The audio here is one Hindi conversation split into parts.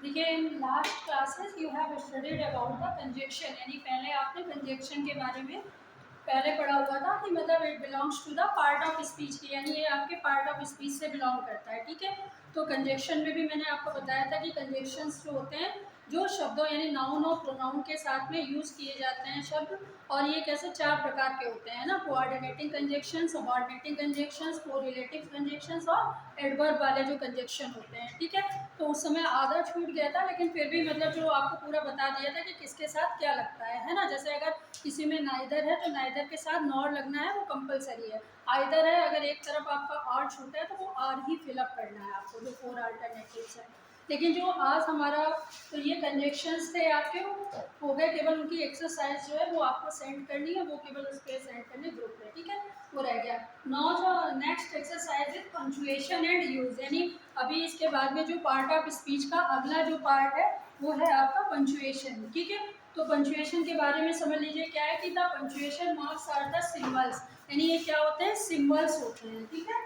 देखिए, in last classes you have studied about the conjunction, यानी पहले आपने कंजक्शन के बारे में पहले पढ़ा हुआ था कि मतलब it belongs to the part of speech की, यानी ये आपके पार्ट ऑफ स्पीच से बिलोंग करता है। ठीक है, तो कंजक्शन में भी मैंने आपको बताया था कि कंजक्शंस जो होते हैं जो शब्दों यानी नाउन और प्रोनाउन के साथ में यूज़ किए जाते हैं शब्द, और ये कैसे 4 प्रकार के होते हैं ना, coordinating conjunction, subordinating conjunctions, correlative conjunctions और एडवर्ब वाले जो कंजक्शन होते हैं। ठीक है, तो उस समय आधा छूट गया था, लेकिन फिर भी मतलब जो आपको पूरा बता दिया था कि किसके साथ क्या लगता है ना। जैसे अगर किसी में नाइदर है तो नाइदर के साथ नॉर लगना है, वो कंपलसरी है। आइदर है, अगर एक तरफ आपका आर छूटा है तो वो आर ही फिलअप करना है आपको, जो 4 अल्टरनेटिव्स हैं। लेकिन जो आज हमारा तो ये कंजक्शंस थे आपके हो गए, केवल उनकी एक्सरसाइज जो है वो आपको सेंड करनी है, वो केवल उस पर सेंड करनी ग्रुप में। ठीक है, वो रह गया। नाउ जो नेक्स्ट एक्सरसाइज है पंक्चुएशन एंड यूज, यानी अभी इसके बाद में जो पार्ट ऑफ स्पीच का अगला जो पार्ट है वो है आपका पंक्चुएशन। ठीक है, तो पंक्चुएशन के बारे में समझ लीजिए क्या है कि the punctuation marks are the symbols, यानी ये क्या होते हैं, सिंबल्स होते हैं। ठीक है,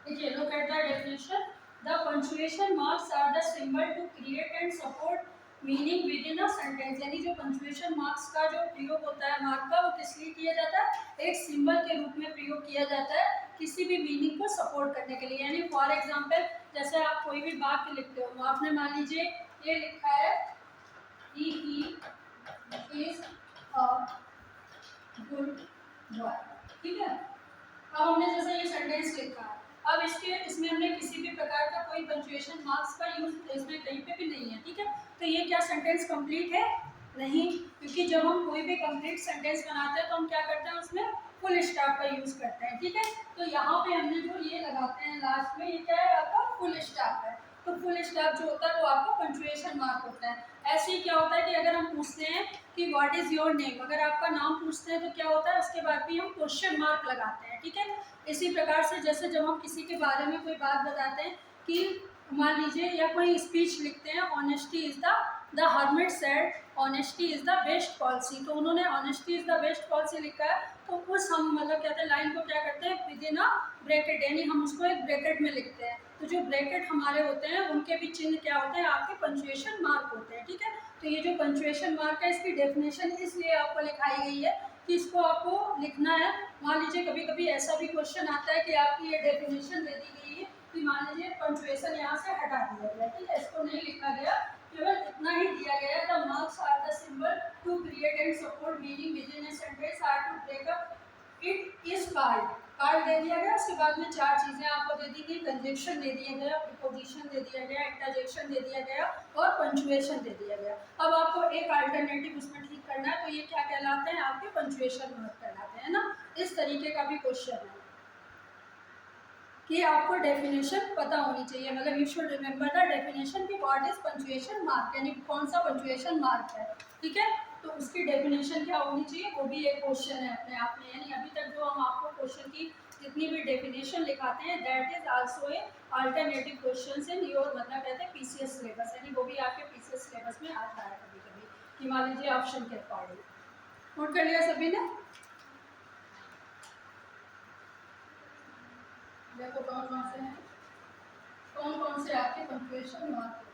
देखिए, look at the definition. The punctuation marks are the symbol to create and support meaning within a sentence, यानी जो पंक्चुएशन मार्क्स का जो प्रयोग होता है मार्क का, वो किस लिए किया जाता है, एक सिंबल के रूप में प्रयोग किया जाता है किसी भी मीनिंग को सपोर्ट करने के लिए। यानी फॉर एग्जांपल जैसे आप कोई भी वाक्य लिखते हो, आपने मान लीजिए ये लिखा है he is a good boy. ठीक है, अब हमने जैसे ये सेंटेंस लिखा है, अब इसमें हमने किसी भी प्रकार का कोई पंक्चुएशन मार्क्स का यूज इसमें कहीं पे भी नहीं है। ठीक है, तो ये क्या सेंटेंस कंप्लीट है? नहीं, क्योंकि जब हम कोई भी कंप्लीट सेंटेंस बनाते हैं तो हम क्या करते हैं, उसमें फुल स्टॉप का यूज करते हैं। ठीक है, तो यहाँ पे हमने जो ये लगाते हैं लास्ट में, ये क्या है आपका फुल स्टॉप है। तो फुल स्टॉप जो होता है वो आपका पंक्चुएशन मार्क होता है। ऐसे ही क्या होता है कि अगर हम पूछते हैं कि व्हाट इज योर नेम, अगर आपका नाम पूछते हैं तो क्या होता है, उसके बाद भी हम क्वेश्चन मार्क लगाते हैं। ठीक है, इसी प्रकार से जैसे जब हम किसी के बारे में कोई बात बताते हैं कि मान लीजिए या कोई स्पीच लिखते हैं, honesty is the hermit said honesty is the best policy, तो उन्होंने honesty is the best policy लिखा है, तो उस हम मतलब कहते हैं लाइन को क्या करते हैं, विद इन अ ब्रैकेट, यानी हम उसको एक ब्रैकेट में लिखते हैं। तो जो ब्रैकेट हमारे होते हैं उनके भी चिन्ह क्या होते हैं, आपके पंक्चुएशन मार्क होते हैं। ठीक है, तो ये जो पंक्चुएशन मार्क है इसकी डेफिनेशन इसलिए आपको लिखाई गई है कि इसको आपको लिखना है। मान लीजिए कभी कभी ऐसा भी क्वेश्चन आता है कि आपकी ये डेफिनेशन दे दी गई है कि मान लीजिए पंक्चुएशन यहाँ से हटा दिया गया, ठीक है, इसको नहीं लिखा गया, केवल इतना ही दिया गया है, the marks are the symbol to create and support meaning within a sentence are to break up it is card. Card दे दिया गया, उसके बाद में 4 चीजें आपको दे दी गई, कंजक्शन दे दिया गया, प्रीपोजिशन दे दिया गया, इंटरजेक्शन दे दिया गया और पंक्चुएशन दे दिया गया। अब आपको एक अल्टरनेटिव उसमें ठीक करना है, तो ये क्या कहलाते हैं, आपके पंक्चुएशन मार्क कहलाते हैं ना। इस तरीके का भी क्वेश्चन है कि आपको डेफिनेशन पता होनी चाहिए, मतलब you should remember the definition कि व्हाट इज पंक्चुएशन मार्क, यानी कौन सा पंक्चुएशन मार्क है। ठीक है, तो उसकी डेफिनेशन क्या होनी चाहिए, वो भी एक क्वेश्चन है अपने आप में। यानी अभी तक जो हम आपको क्वेश्चन की जितनी भी डेफिनेशन लिखाते हैं, that is also a alternative question in your, मतलब कहते हैं पीसीएस सिलेबस, यानी वो भी आपके पीसीएस सिलेबस में आता है कभी कभी कि मान लीजिए ऑप्शन के अकॉर्डिंग। नोट कर लिया सभी ने? देखो कौन कौन से हैं, कौन कौन से आपके पंक्चुएशन मार्क।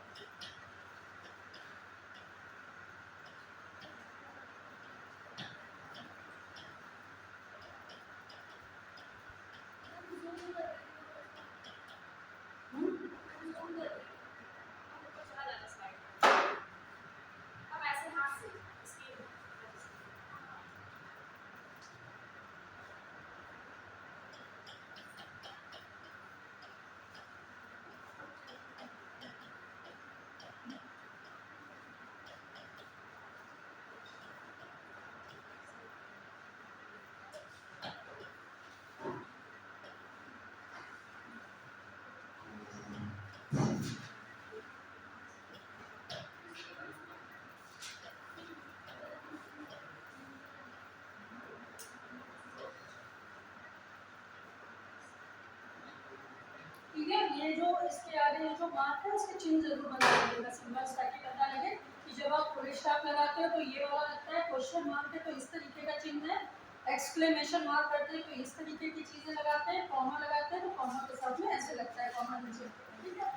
ये जो इसके आगे जो मार्क है उसके चिन्ह जरूर बना दीजिएगा सिंबल्स, ताकि पता लगे कि जब आप फुल स्टॉप लगाते हो तो ये वाला लगता है, क्वेश्चन मार्क है तो इस तरीके का चिन्ह है, एक्सक्लेमेशन मार्क करते हैं तो इस तरीके की चीजें लगाते हैं, कॉमा लगाते हैं तो कॉमा के साथ में ऐसे लगता है कॉमा नीचे, ठीक है।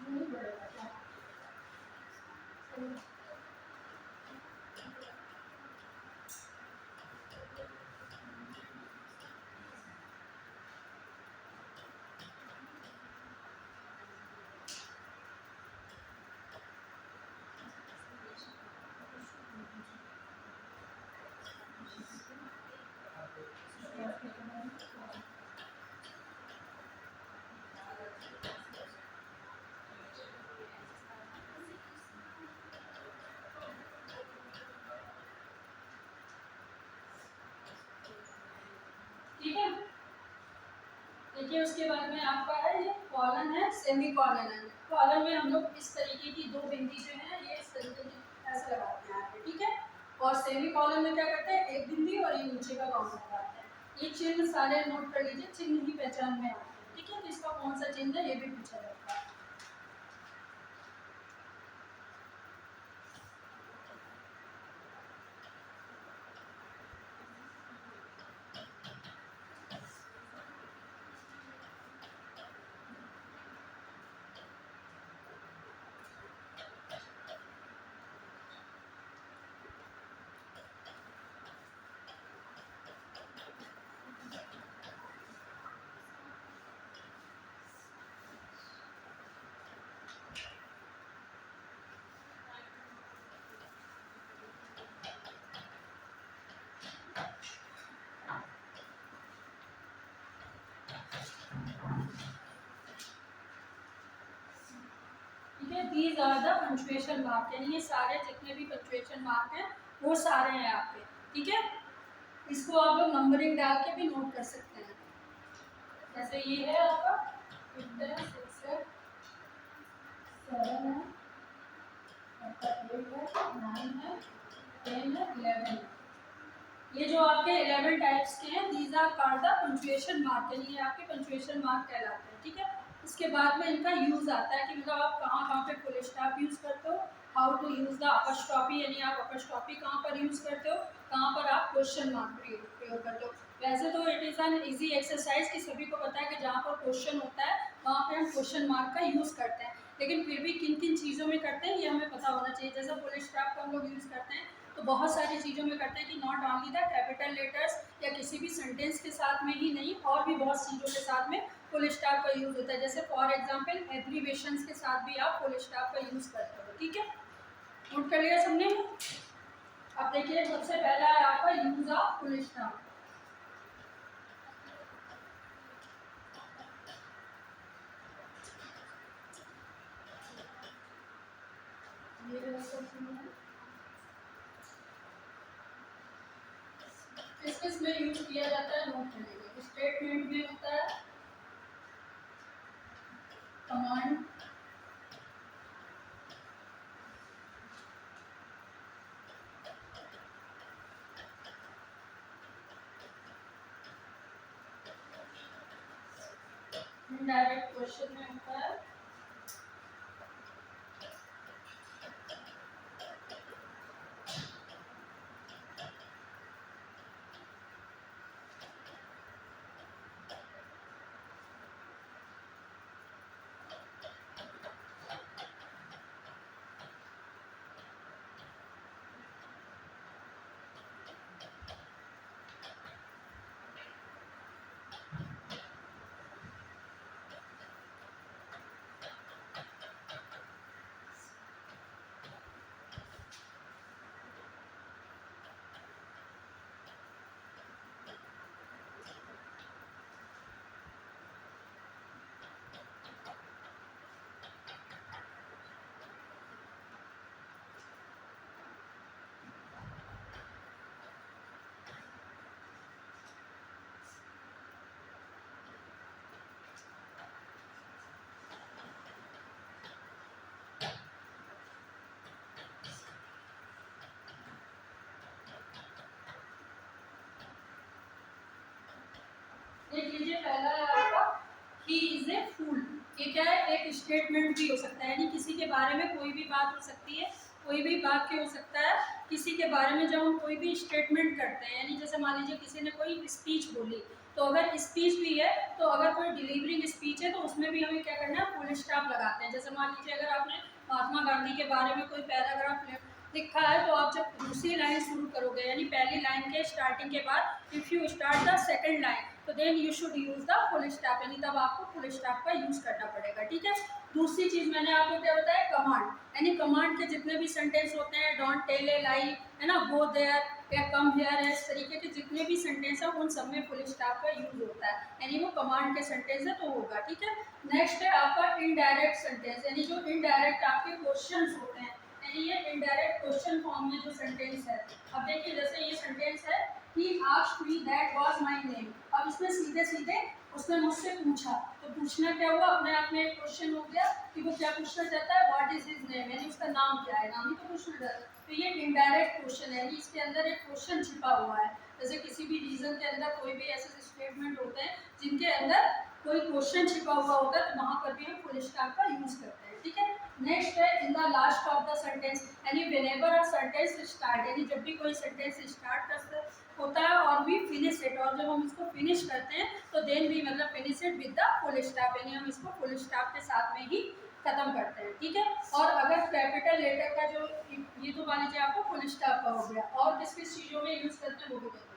नहीं बढ़ेगा क्या? ठीक है, देखिए उसके बाद में आपका है ये कॉलन है, सेमी कॉलन है। कॉलन में हम लोग इस तरीके की दो बिंदी जो है ये इस तरीके की ऐसे लगाते हैं यहाँ पे, ठीक है। और सेमी कॉलन में क्या करते हैं, एक बिंदी और ये नीचे का कॉमा लगाते हैं। ये चिन्ह सारे नोट कर लीजिए, चिन्ह की पहचान में आते हैं, ठीक है। तो इसका कौन सा चिन्ह है ये भी पूछा जाता है। These are the punctuation mark, यानी ये सारे जितने भी पंक्चुएशन मार्क हैं वो सारे हैं आपके, ठीक है। इसको आप लोग नंबरिंग डाल के भी नोट कर सकते हैं, जैसे ये है आपका 5 है, 6 है, 7 है, आपका 8 है, 9 है, 10 है, 11 है। ये जो आपके 11 टाइप्स के हैं, these are called the punctuation mark, यानी ये आपके पंक्चुएशन मार्क कहलाते हैं, ठीक है। इसके बाद में इनका यूज आता है कि मतलब आप कहाँ कहाँ पे फुल स्टॉप यूज करते हो, how to use the apostrophe, यानी आप अपस्ट्रॉफी कहाँ पर यूज करते हो, कहाँ पर आप क्वेश्चन मार्क प्रयोग करते हो। वैसे तो it is an easy exercise कि सभी को पता है कि जहाँ पर क्वेश्चन होता है वहाँ पे हम क्वेश्चन मार्क का यूज़ करते हैं, लेकिन फिर भी किन किन चीज़ों में करते हैं ये हमें पता होना चाहिए। जैसे फुल स्टॉप का हम लोग यूज़ करते हैं तो बहुत सारी चीज़ों में करते हैं कि not only the capital letters या किसी भी सेंटेंस के साथ में ही नहीं, और भी बहुत चीज़ों के साथ में फुल स्टॉप का यूज़ होता है। जैसे फॉर एग्जांपल एब्रीवेशंस के साथ भी आप फुल स्टॉप का यूज़ करते हो, ठीक है। नोट कर लिया सबने। अब देखिए सबसे पहला है आपका यूज ऑफ फुल स्टॉप। किस किस में यूज किया जाता है नोट करिएगा। स्टेटमेंट में होता है, कमांड, इनडायरेक्ट क्वेश्चन में होता है, पहला है आपका ही इज ए फूल। ये क्या है, एक स्टेटमेंट भी हो सकता है, यानी किसी के बारे में कोई भी बात हो सकती है, कोई भी वाक्य हो सकता है किसी के बारे में। जब हम कोई भी स्टेटमेंट करते हैं, यानी जैसे मान लीजिए किसी ने कोई स्पीच बोली, तो अगर स्पीच भी है तो अगर कोई डिलीवरिंग स्पीच है तो उसमें भी हमें क्या करना है, फुल स्टॉप लगाते हैं। जैसे मान लीजिए अगर आपने महात्मा गांधी के बारे में कोई पैराग्राफ लिखा है, तो आप जब दूसरी लाइन शुरू करोगे, यानी पहली लाइन के स्टार्टिंग के बाद if you start the second line, तो then you should use the full stop, यानी तब आपको फुल स्टॉप का यूज़ करना पड़ेगा। ठीक है। दूसरी चीज़ मैंने आपको क्या बताया, कमांड, यानी कमांड के जितने भी सेंटेंस होते हैं, डोंट टेल ए लाई, है ना, गो देयर या कम हियर है, इस तरीके के जितने भी सेंटेंस हैं उन सब में फुल स्टॉप का यूज होता है, यानी वो कमांड के सेंटेंस है तो होगा। ठीक है। नेक्स्ट है आपका इनडायरेक्ट सेंटेंस, यानी जो इनडायरेक्ट आपके क्वेश्चंस होते हैं, यानी ये इनडायरेक्ट क्वेश्चन फॉर्म में जो सेंटेंस है। अब देखिए जैसे ये सेंटेंस है, ही asked me that was my name. अब इसमें सीधे सीधे उसने मुझसे पूछा, तो पूछना क्या हुआ, अपने आप में एक क्वेश्चन हो गया कि वो क्या पूछना चाहता है, व्हाट इज हिज नेम, यानी उसका नाम क्या है, नाम ही तो पूछना चाहता है। तो ये इनडायरेक्ट क्वेश्चन है, यानी इसके अंदर एक क्वेश्चन छिपा हुआ है। जैसे किसी भी रीजन के अंदर कोई भी ऐसे स्टेटमेंट होते हैं जिनके अंदर कोई क्वेश्चन छिपा हुआ होता है, तो वहाँ पर भी हम फुल स्टॉप का यूज करते हैं। ठीक है। नेक्स्ट है इन the last of the sentence, यानी व्हेनेवर अ सेंटेंस स्टार्ट, यानी जब भी कोई सेंटेंस स्टार्ट होता है और भी फिनिश इट, और जब हम इसको फिनिश करते हैं तो देन भी मतलब finish it with the full stop, यानी हम इसको फुल स्टॉप के साथ में ही खत्म करते हैं। ठीक है। और अगर कैपिटल लेटर का जो ये तो मान लीजिए आपको फुल स्टॉप का हो गया, और किस किस चीज़ों में यूज करते हैं वो भी देखते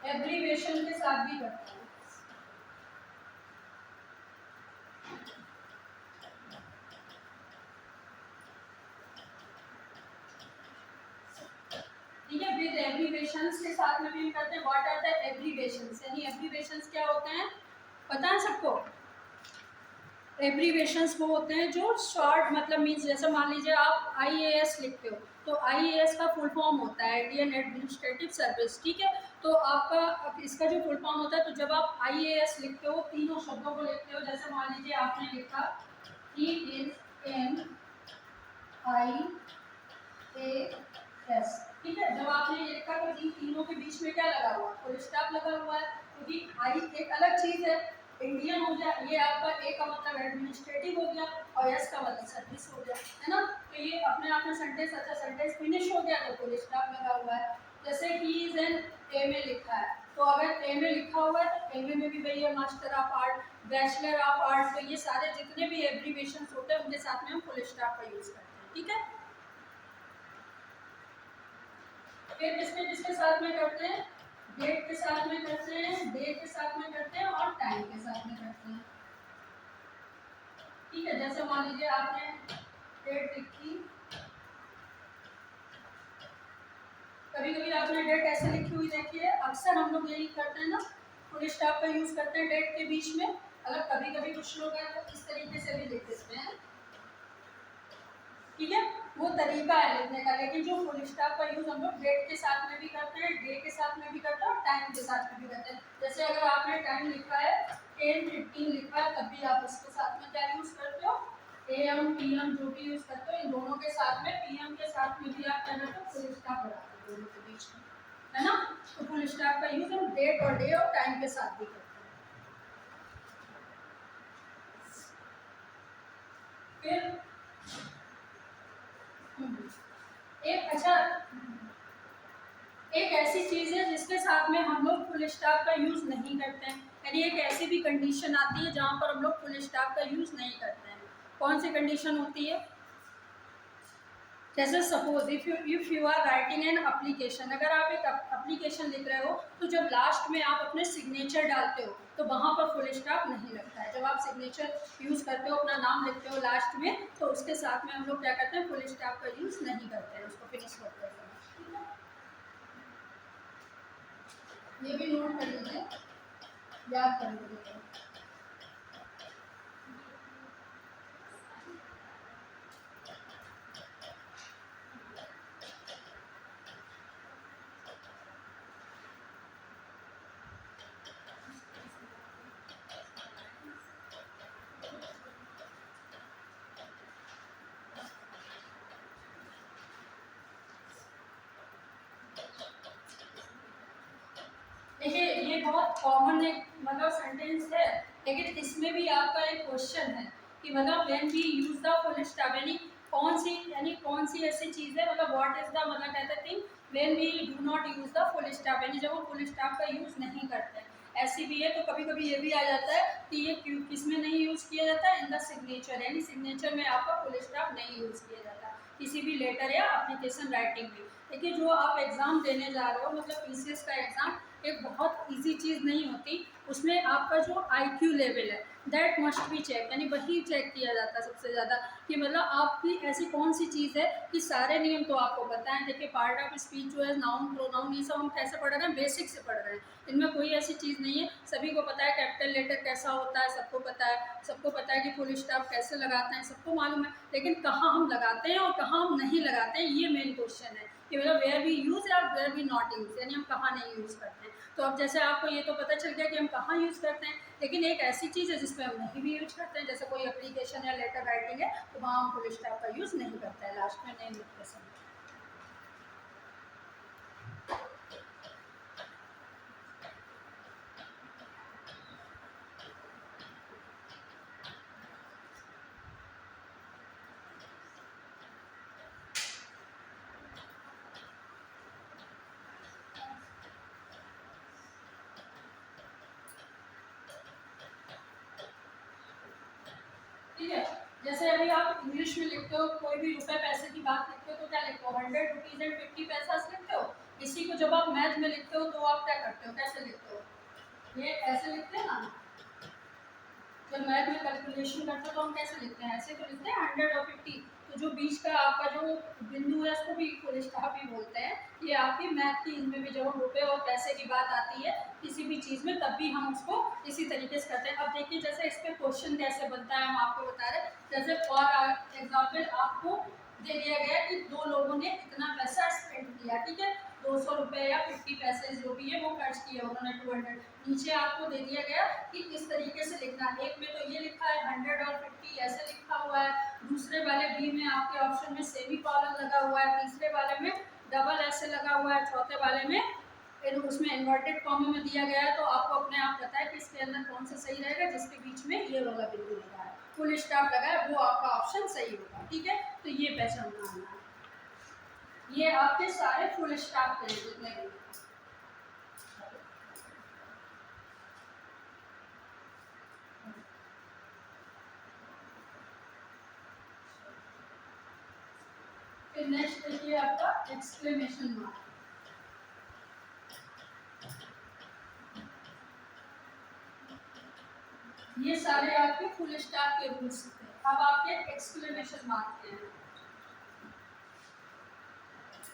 हैं। एब्रीविएशन के साथ भी करते हैं। ठीक है। विद एब्रीविएशंस के साथ में भी हम करते हैं। व्हाट आर द एब्रीविएशंस, यानी एब्रीविएशंस क्या होते हैं पता है सबको। एब्रीविएशंस वो होते हैं जो शॉर्ट मतलब मीन्स, जैसे मान लीजिए आप आईएएस लिखते हो, तो आईएएस का फुल फॉर्म होता है इंडियन एडमिनिस्ट्रेटिव सर्विस। ठीक है। तो आपका इसका जो फुल फॉर्म होता है, तो जब आप आईएएस लिखते हो, तीनों शब्दों को लिखते हो, जैसे मान लीजिए आपने लिखा he is an I A S. ठीक है। जब आपने ये लिखा तो इन तीनों के बीच में क्या लगा हुआ, फुल स्टॉप लगा हुआ है, क्योंकि आई एक अलग चीज है, इंडियन हो गया, ये आपका ए का मतलब एडमिनिस्ट्रेटिव हो गया और एस का मतलब सर्विस हो गया, है ना। तो ये अपने आप में सेंटेंस, अच्छा सेंटेंस फिनिश हो गया तो फुल स्टॉप लगा हुआ है। जैसे ही इज एन ए में लिखा है, तो अगर ए में लिखा हुआ है तो एम में भी वही है, master of art, bachelor of art, तो ये सारे जितने भी एब्रीविएशन होते हैं उनके साथ में हम फुल स्टॉप का यूज करते हैं। ठीक है। फिर किसके साथ में करते हैं, डेट के साथ में करते हैं, डेट के साथ में करते हैं और टाइम के साथ में करते हैं। ठीक है। जैसे मान लीजिए आपने डेट लिखी, कभी कभी आपने डेट ऐसे लिखी हुई देखी है, अक्सर हम लोग यही करते हैं ना, फुल स्टॉप का यूज करते हैं डेट के बीच में। अगर कभी कभी कुछ लोग हैं तो इस तरीके से भी लिख देते हैं। ठीक है। वो तरीका है लिखने का, लेकिन जो फुल स्टॉप का यूज हम लोग डेट के साथ में भी करते हैं, डे के साथ में भी करते हैं और टाइम के साथ में भी करते हैं। जैसे अगर आपने टाइम लिखा है 10:15 लिखा है, तब भी आप इसके साथ में क्या यूज करते हो, AM PM जो भी यूज करते हो, इन दोनों के साथ में, PM के साथ में भी आप क्या करते हो, फुल स्टॉप लगाते हो दोनों के बीच में, है ना। तो फुल स्टॉप का यूज हम डेट और डे और टाइम के साथ भी करते हैं। फिर एक अच्छा एक ऐसी चीज़ है जिसके साथ में हम लोग फुल स्टॉप का यूज़ नहीं करते हैं, यानी एक ऐसी भी कंडीशन आती है जहाँ पर हम लोग फुल स्टॉप का यूज़ नहीं करते हैं। कौन सी कंडीशन होती है, जैसे suppose if you are writing an application, अगर आप एक एप्लीकेशन लिख रहे हो तो जब लास्ट में आप अपने सिग्नेचर डालते हो तो वहाँ पर फुल स्टॉप नहीं लगता है। जब आप सिग्नेचर यूज़ करते हो, अपना नाम लिखते हो लास्ट में, तो उसके साथ में हम लोग क्या करते हैं, फुल स्टॉप का यूज़ नहीं करते हैं, उसको फिनिश करते हैं। ये भी नोट कर लीजिए, याद कर लीजिए। देखिए ये बहुत कॉमन एक मतलब सेंटेंस है, लेकिन इसमें भी आपका एक क्वेश्चन है कि मतलब when we use the full stop, यानी कौन सी ऐसी चीज़ है, मतलब व्हाट इज द मतलब कहते thing when we do not use the full stop, यानी जब हम फुल स्टॉप का यूज़ नहीं करते हैं। ऐसी भी है तो कभी कभी ये भी आ जाता है कि ये क्यों किस में नहीं यूज़ किया जाता है, इन द सिग्नेचर, यानी सिग्नेचर में आपका फुल स्टॉप नहीं यूज़ किया जाता किसी भी लेटर या एप्लीकेशन राइटिंग में। देखिए जो आप एग्ज़ाम देने जा रहे हो, मतलब पीसीएस का एग्ज़ाम एक बहुत इजी चीज़ नहीं होती, उसमें आपका जो आईक्यू लेवल है दैट मस्ट बी चेक, यानी वही चेक किया जाता है सबसे ज़्यादा कि मतलब आपकी ऐसी कौन सी चीज़ है कि सारे नियम तो आपको पता है। देखिए पार्ट ऑफ स्पीच जो है नाउन प्रोनाउन ये सब हम कैसे पढ़ रहे हैं, बेसिक से पढ़ रहे हैं, इनमें कोई ऐसी चीज़ नहीं है, सभी को पता है कैपिटल लेटर कैसा होता है, सबको पता है, सबको पता है कि फुल स्टॉप कैसे लगाते हैं, सबको मालूम है, लेकिन कहाँ हम लगाते हैं और कहाँ हम नहीं लगाते हैं, ये मेन क्वेश्चन है कि मतलब वेयर वी यूज़ या वेयर वी नॉट यूज़, यानी हम कहाँ नहीं यूज़ करते हैं। तो अब जैसे आपको ये तो पता चल गया कि हम कहाँ यूज़ करते हैं, लेकिन एक ऐसी चीज़ है जिसमें हम नहीं भी यूज करते हैं, जैसे कोई एप्लीकेशन या लेटर राइटिंग है तो वहाँ हम फुल स्टॉप का यूज़ नहीं करते हैं, लास्ट में नेम लिखते समय। ठीक है, जैसे अभी आप इंग्लिश में लिखते हो, कोई भी रुपए पैसे की बात लिखते हो तो क्या लिखते हो, 100 रुपीज़ एंड 50 पैसा लिखते हो। इसी को जब आप मैथ में लिखते हो तो आप क्या करते हो, कैसे लिखते हो, ये ऐसे लिखते हैं ना, जब मैथ में कैलकुलेशन करते हो तो हम कैसे लिखते हैं, ऐसे तो लिखते हैं 100 और 50, तो जो बीच का आपका जो बिंदु है उसको भी फुल स्टॉप ही बोलते हैं। ये आपकी मैथ की इनमें भी जब हम रुपए और पैसे की बात आती है किसी भी चीज़ में तब भी हम उसको इसी तरीके से करते हैं। अब देखिए जैसे इस पर क्वेश्चन कैसे बनता है हम आपको बता रहे हैं, जैसे फॉर एग्जाम्पल आपको दे दिया गया कि दो लोगों ने इतना पैसा स्पेंड किया, ठीक है, 200 रुपये या 50 पैसे जो भी है वो खर्च किए उन्होंने 200। नीचे आपको दे दिया गया कि किस तरीके से लिखना है, एक में तो ये लिखा है 100 और 50 ऐसे लिखा हुआ है, दूसरे वाले बी में आपके ऑप्शन में सेमी कॉलन लगा हुआ है, तीसरे वाले में डबल ऐसे लगा हुआ है, चौथे वाले में फिर उसमें इन्वर्टेड कॉमा में दिया गया है। तो आपको अपने आप पता है कि इसके अंदर कौन सा सही रहेगा, जिसके बीच में ये वाला बिंदु लगा है, फुल स्टॉप लगा है, वो आपका ऑप्शन सही होगा। ठीक है, तो ये पहचानना आना है, ये आपके सारे फुल स्टॉप थे जितने भी। फिर नेक्स्ट देखिए आपका एक्सक्लेमेशन मार्क, ये सारे आपके फुल स्टॉप के रूल्स थे। अब आपके एक्सक्लेमेशन मार्क के हैं,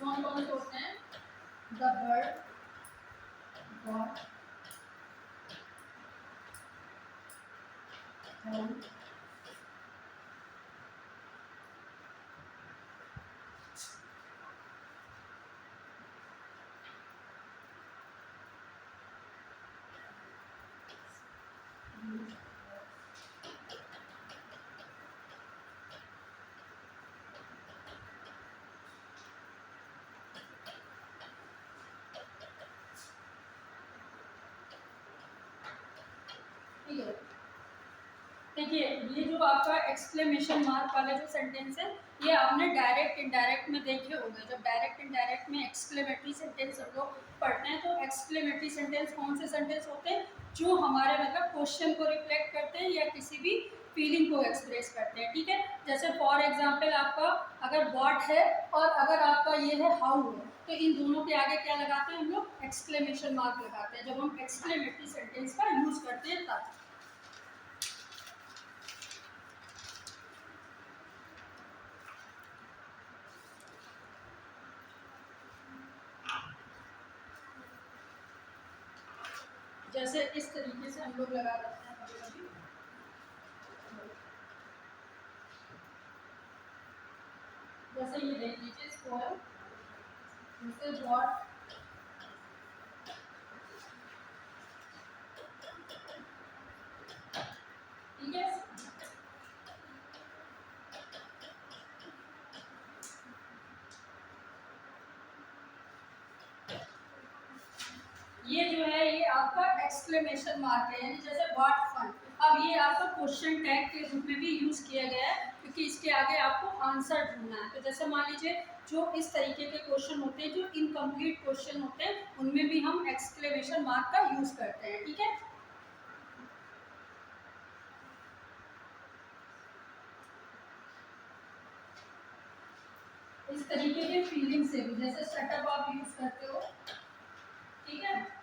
कौन कौन से होते हैं, द बर्ड, गॉड, होल, ठीक है। देखिए ये जो आपका एक्सक्लेमेशन मार्क वाला जो सेंटेंस है ये आपने डायरेक्ट इनडायरेक्ट में देखे होंगे। जब डायरेक्ट इनडायरेक्ट में एक्सक्लेमेटरी सेंटेंस हम लोग पढ़ते हैं तो एक्सक्लेमेटरी सेंटेंस कौन से सेंटेंस होते हैं, जो हमारे मतलब क्वेश्चन को रिफ्लेक्ट करते हैं या किसी भी फीलिंग को एक्सप्रेस करते हैं। ठीक है, जैसे फॉर एग्जाम्पल आपका अगर व्हाट है और अगर आपका ये है हाउ है, तो इन दोनों के आगे क्या लगाते हैं हम लोग, एक्सक्लेमेशन मार्क लगाते हैं जब हम एक्सक्लेमेटरी सेंटेंस का यूज करते हैं तब। जैसे इस तरीके से हम लोग लगा देते हैं कभी कभी, जैसे ये देख लीजिए स्क्वायर, जैसे व्हाट, ठीक है, ये जो है ये आपका एक्सक्लेमेशन मार्क है, यानी जैसे व्हाट फन। अब ये आपका क्वेश्चन टैग के रूप में भी यूज़ किया गया है, क्योंकि इसके आगे आपको आंसर ढूंढना है। तो जैसे मान लीजिए जो इस तरीके के क्वेश्चन होते हैं, जो इनकम्प्लीट क्वेश्चन होते हैं, उनमें भी हम एक्सक्लेमेशन मार्क का यूज़ करते हैं। ठीक है, इस तरीके के फीलिंग से भी, जैसे सेटअप आप यूज करते हो। ठीक है,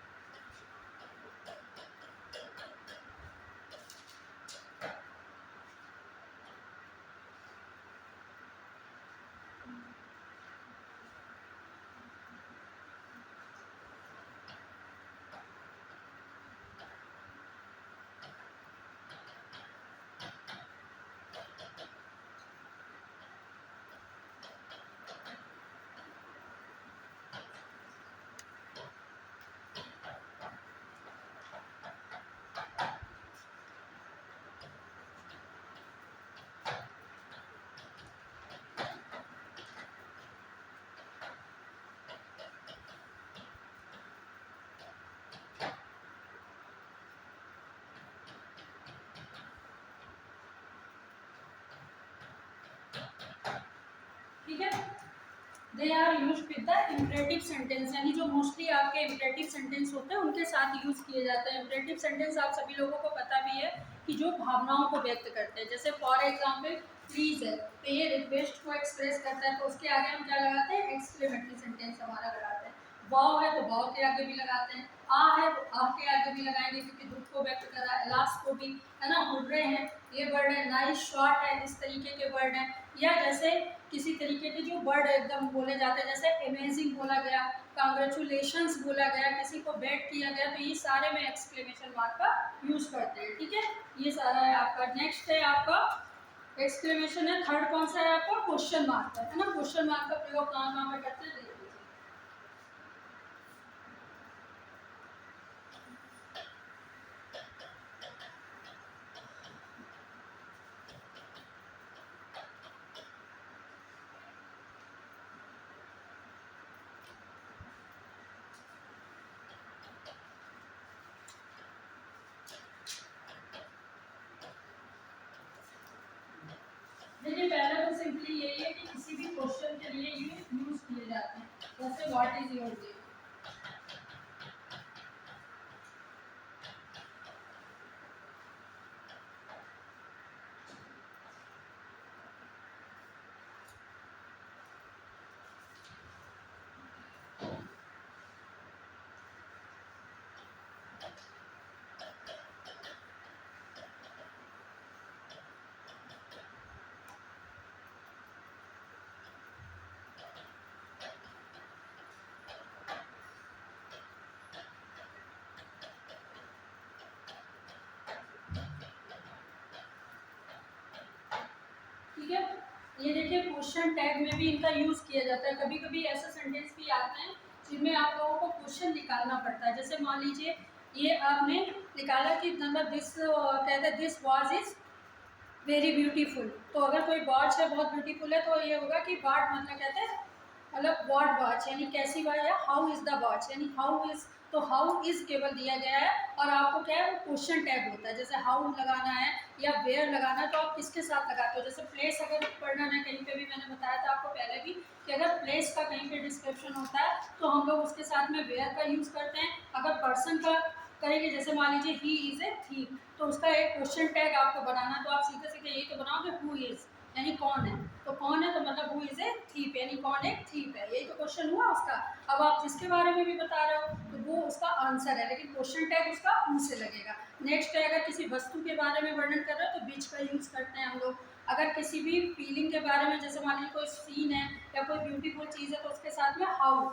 ठीक है, they are use with the imperative sentence, यानी जो मोस्टली आपके इम्परेटिव सेंटेंस होते हैं उनके साथ यूज किए जाते हैं। इम्परेटिव सेंटेंस आप सभी लोगों को पता भी है कि जो भावनाओं को व्यक्त करते हैं। जैसे फॉर एग्जाम्पल प्लीज है, तो ये रिक्वेस्ट को एक्सप्रेस करता है, तो उसके आगे हम क्या लगाते हैं, एक्सक्लेमेटरी सेंटेंस हमारा लगाते हैं। वाव है तो वाव के आगे भी लगाते हैं, आ है तो आ के आगे भी लगाएंगे, क्योंकि दुख को व्यक्त कर रहा है। लास्ट को भी, है ना, हुर्रे हैं, ये वर्ड है। नाइस शॉट है, इस तरीके के वर्ड हैं। या जैसे किसी तरीके के जो वर्ड एकदम बोले जाते हैं, जैसे अमेजिंग बोला गया, कांग्रेचुलेशंस बोला गया, किसी को बेट किया गया, तो ये सारे में एक्सक्लेमेशन मार्क का यूज करते हैं। ठीक है, ये सारा है आपका। नेक्स्ट है आपका एक्सक्लेमेशन है। थर्ड कौन सा है आपका, क्वेश्चन मार्क का, है ना। क्वेश्चन मार्क का प्रयोग कहाँ कहाँ पे करते हैं, देख लीजिए। देखिए पहला तो सिंपली यही है कि किसी भी क्वेश्चन के लिए ये यूज किए जाते हैं। जैसे व्हाट इज योर नेम, ठीक है। ये देखिए क्वेश्चन टैग में भी इनका यूज किया जाता है। कभी कभी ऐसे सेंटेंस भी आते हैं जिनमें आप लोगों को क्वेश्चन निकालना पड़ता है। जैसे मान लीजिए ये आपने निकाला कि मतलब दिस कहते हैं this watch is very beautiful, तो अगर कोई वॉच है बहुत ब्यूटीफुल है, तो ये होगा कि वाट मतलब कहते हैं मतलब व्हाट वॉच, यानी कैसी वॉच है। हाउ इज द वॉच, यानी हाउ इज, तो हाउ इज केवल दिया गया है, और आपको क्या है, क्वेश्चन टैग होता है। जैसे हाउ लगाना है या वेयर लगाना है, तो आप किसके साथ लगाते हो। जैसे प्लेस अगर पढ़ना है कहीं पे भी, मैंने बताया था आपको पहले भी कि अगर प्लेस का कहीं पे डिस्क्रिप्शन होता है तो हम लोग उसके साथ में वेयर का यूज़ करते हैं। अगर पर्सन का करेंगे, जैसे मान लीजिए ही इज़ ए थीफ, तो उसका एक क्वेश्चन टैग आपको बनाना, तो आप सीधे सीधे यही तो बनाओगे, हु इज़, यानी कौन है। तो कौन है तो मतलब हु इज़ ए थीफ, यानी कौन एक थीफ है, यही तो क्वेश्चन हुआ उसका। अब आप जिसके बारे में भी बता रहे हो तो वो उसका आंसर है, लेकिन क्वेश्चन टैग उसका हु से लगेगा। नेक्स्ट है, अगर किसी वस्तु के बारे में वर्णन कर रहे हो तो बीच का यूज़ करते हैं हम लोग। अगर किसी भी फीलिंग के बारे में, जैसे मान लीजिए कोई सीन है या कोई ब्यूटीफुल चीज़ है, तो उसके साथ में हाउ,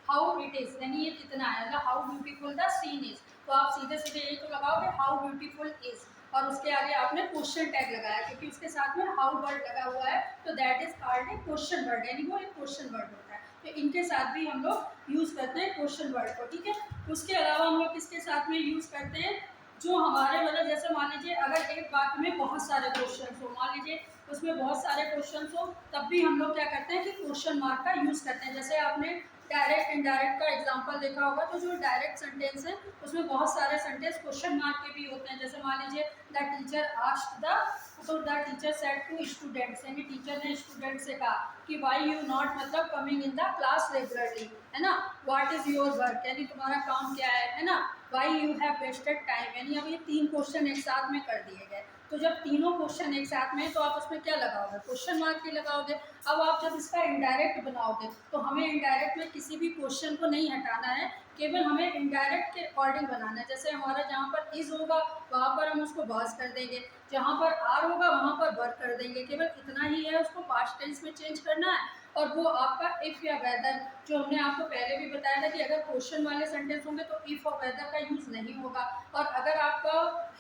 हाउ इट इज़, यानी ये कितना है, मतलब how beautiful the scene is, तो आप सीधे सीधे यही तो लगाओगे, हाउ ब्यूटीफुल इज़, और उसके आगे आपने क्वेश्चन टैग लगाया, क्योंकि उसके साथ में हाउ वर्ड लगा हुआ है, तो that is called a question word, यानी वो एक क्वेश्चन वर्ड होता है। तो इनके साथ भी हम लोग यूज़ करते हैं क्वेश्चन वर्ड को। ठीक है, उसके अलावा हम लोग किसके साथ में यूज़ करते हैं, जो हमारे मतलब जैसे मान लीजिए अगर एक वाक्य में बहुत सारे क्वेश्चन हो, मान लीजिए उसमें बहुत सारे क्वेश्चन हो, तब भी हम लोग क्या करते हैं कि क्वेश्चन मार्क का यूज़ करते हैं। जैसे आपने डायरेक्ट इनडायरेक्ट का एग्जांपल देखा होगा, तो जो डायरेक्ट सेंटेंस है उसमें बहुत सारे सेंटेंस क्वेश्चन मार्क के भी होते हैं। जैसे मान लीजिए the teacher asked the teacher said to students, यानी टीचर ने स्टूडेंट से कहा कि व्हाई यू नॉट मतलब coming in the class regularly, है ना। व्हाट इज योर वर्क, यानी तुम्हारा काम क्या है ना। Why you have wasted time, यानी अब ये 3 क्वेश्चन एक साथ में कर दिए गए। तो जब तीनों क्वेश्चन एक साथ में, तो आप उसमें क्या लगाओगे, क्वेश्चन मार्क ही लगाओगे। अब आप जब इसका इनडायरेक्ट बनाओगे तो हमें इनडायरेक्ट में किसी भी क्वेश्चन को नहीं हटाना है, केवल हमें इनडायरेक्ट के अकॉर्डिंग बनाना है। जैसे हमारा जहाँ पर इज होगा वहाँ पर हम उसको वाज कर देंगे, जहाँ पर आर होगा वहाँ पर वर्क कर देंगे, केवल इतना ही है, उसको पास्ट टेंस में चेंज करना है। और वो आपका इफ़ या वेदर, जो हमने आपको पहले भी बताया था कि अगर क्वेश्चन वाले सेंटेंस होंगे तो इफ़ और वेदर का यूज़ नहीं होगा। और अगर आपका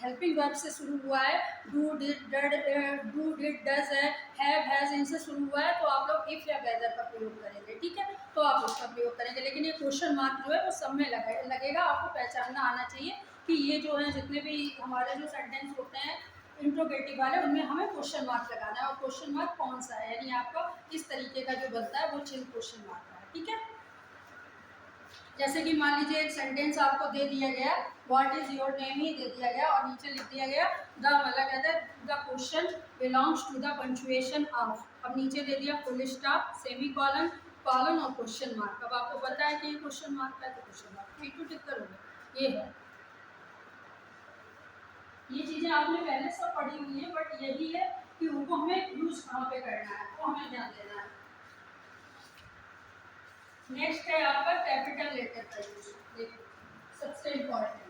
हेल्पिंग वर्ब से शुरू हुआ है, डू डिड डज है, हैव हैज़, इनसे शुरू हुआ है, तो आप लोग इफ़ या वेदर का प्रयोग करेंगे, ठीक है। तो आप उसका प्रयोग करेंगे, लेकिन ये क्वेश्चन मार्क जो है वो सब में लगेगा। आपको पहचानना आना चाहिए कि ये जो है जितने भी हमारे जो सेंटेंस होते हैं इंट्रोगेटिव वाले, उनमें हमें क्वेश्चन मार्क लगाना है। और क्वेश्चन मार्क कौन सा है, यानी आपका इस तरीके का जो बनता है वो चिन्ह क्वेश्चन मार्क का है, ठीक है। जैसे कि मान लीजिए एक सेंटेंस आपको दे दिया गया, व्हाट इज योर नेम ही दे दिया गया और नीचे लिख दिया गया द, मतलब कहते हैं the question belongs to the punctuation of. अब नीचे दे दिया full stop, semicolon, colon और क्वेश्चन मार्क। अब आपको पता है कि ये क्वेश्चन मार्क है, तो क्वेश्चन मार्क एक टिक करोगे। ये है, ये चीज़ें आपने पहले सब पढ़ी हुई है, बट यही है कि उनको हमें यूज कहाँ पे करना है, वो हमें ध्यान देना है। नेक्स्ट है आपका कैपिटल लेटर का यूज, देखिए सबसे इम्पोर्टेंट।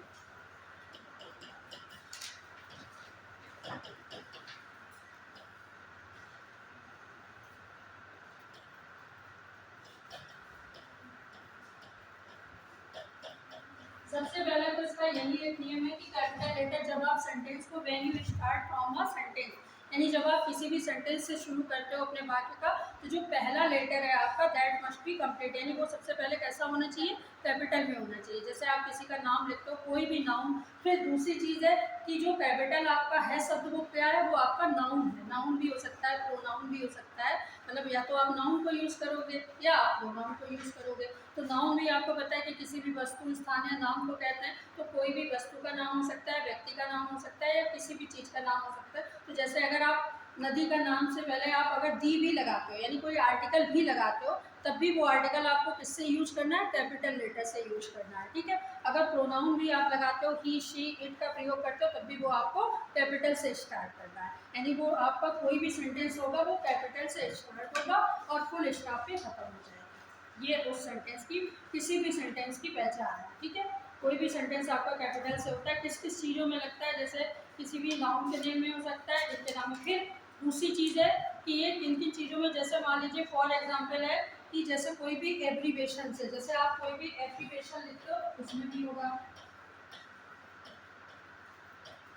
सबसे पहले तो इसका यही एक नियम है कि कैपिटल लेटर जब आप सेंटेंस को when you start from a sentence, यानी जब आप किसी भी सेंटेंस से शुरू करते हो अपने वाक्य का, तो जो पहला लेटर है आपका दैट मस्ट बी कंप्लीट, यानी वो सबसे पहले कैसा होना चाहिए, कैपिटल में होना चाहिए। जैसे आप किसी का नाम लिखते हो, कोई भी नाउन। फिर दूसरी चीज़ है कि जो कैपिटल आपका है शब्द वो क्या है, वो आपका नाउन है। नाउन भी हो सकता है, प्रोनाउन भी हो सकता है, मतलब या तो आप नाउन को यूज़ करोगे या आप प्रोनाउन को यूज़ करोगे। तो नाउन भी आपको पता है कि किसी भी वस्तु, स्थान या नाम को कहते हैं। तो कोई भी वस्तु का नाम हो सकता है, व्यक्ति का नाम हो सकता है, या किसी भी चीज़ का नाम हो सकता है। तो जैसे अगर आप नदी का नाम से पहले आप अगर दी भी लगाते हो, यानी कोई आर्टिकल भी लगाते हो, तब भी वो आर्टिकल आपको किससे यूज करना है, कैपिटल लेटर से यूज करना है, ठीक है। अगर प्रोनाउन भी आप लगाते हो, ही शी इट का प्रयोग करते हो, तब भी वो आपको कैपिटल से स्टार्ट करना है, यानी वो आपका कोई भी सेंटेंस होगा वो कैपिटल से स्टार्ट होगा और फुल स्टॉप पे खत्म हो जाएगा। ये उस सेंटेंस की, किसी भी सेंटेंस की पहचान है, ठीक है। कोई भी सेंटेंस आपका कैपिटल से होता है, किस किस चीज़ों में लगता है, जैसे किसी भी नाउन के नेम में हो सकता है, इसके नाम में। फिर दूसरी चीज़ है कि ये किन किन चीज़ों में, जैसे मान लीजिए फॉर एग्जांपल है कि जैसे कोई भी एब्रीवेशन से, जैसे आप कोई भी एब्रीवेशन लिखते हो उसमें भी होगा,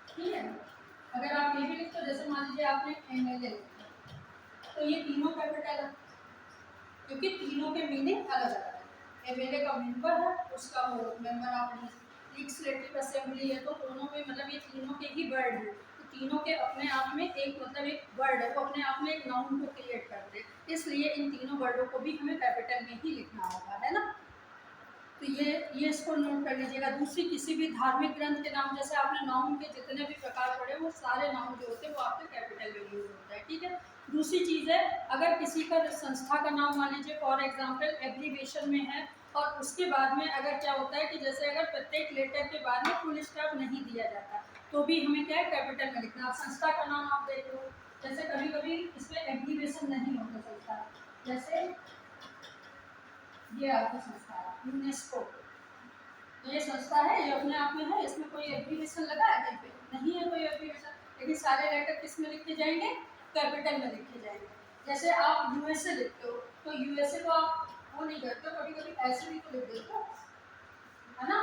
ठीक है। अगर आप ये भी लिखते हो, जैसे मान लीजिए आपने MLA, तो ये तीनों कैपिटल है, क्योंकि तीनों के मीनिंग अलग अलग है। MLA का मेंबर है, उसका वो मेंबर ऑफ लेजिस्लेटिव असेंबली है, तो दोनों में मतलब ये तीनों के ही वर्ड हैं। तो तीनों के अपने आप में एक मतलब एक वर्ड है, वो अपने आप में एक नाउन को क्रिएट करते हैं, इसलिए इन तीनों वर्डों को भी हमें कैपिटल में ही लिखना होगा, है ना। तो ये इसको नोट कर लीजिएगा। दूसरी, किसी भी धार्मिक ग्रंथ के नाम, जैसे आपने नाउन के जितने भी प्रकार पढ़े वो सारे नाउन जो होते हैं वो आपके कैपिटल में यूज होता है, ठीक है। दूसरी चीज़ है, अगर किसी का संस्था का नाम मान लीजिए फॉर एग्जांपल एब्रीवेशन में है, और उसके बाद में अगर क्या होता है कि जैसे अगर प्रत्येक लेटर के बाद में फुल स्टॉप नहीं दिया जाता, तो भी हमें क्या है, कैपिटल में लिखना। आप संस्था का नाम आप देख लो, जैसे कभी कभी इसमें एब्रीवेशन नहीं होता संस्था, जैसे ये आपकी संस्था है यूनेस्को, ये संस्था है, ये अपने आप में है, इसमें कोई एब्रीवेशन लगा है कहीं पे नहीं है कोई एब्रीवेशन, लेकिन सारे लेटर किस में लिखे जाएंगे, कैपिटल में लिखे जाएंगे। जैसे आप USA लिखते हो, तो USA को आप वो नहीं करते हो, कभी कभी ऐसे भी तो लिख देते हो, है ना।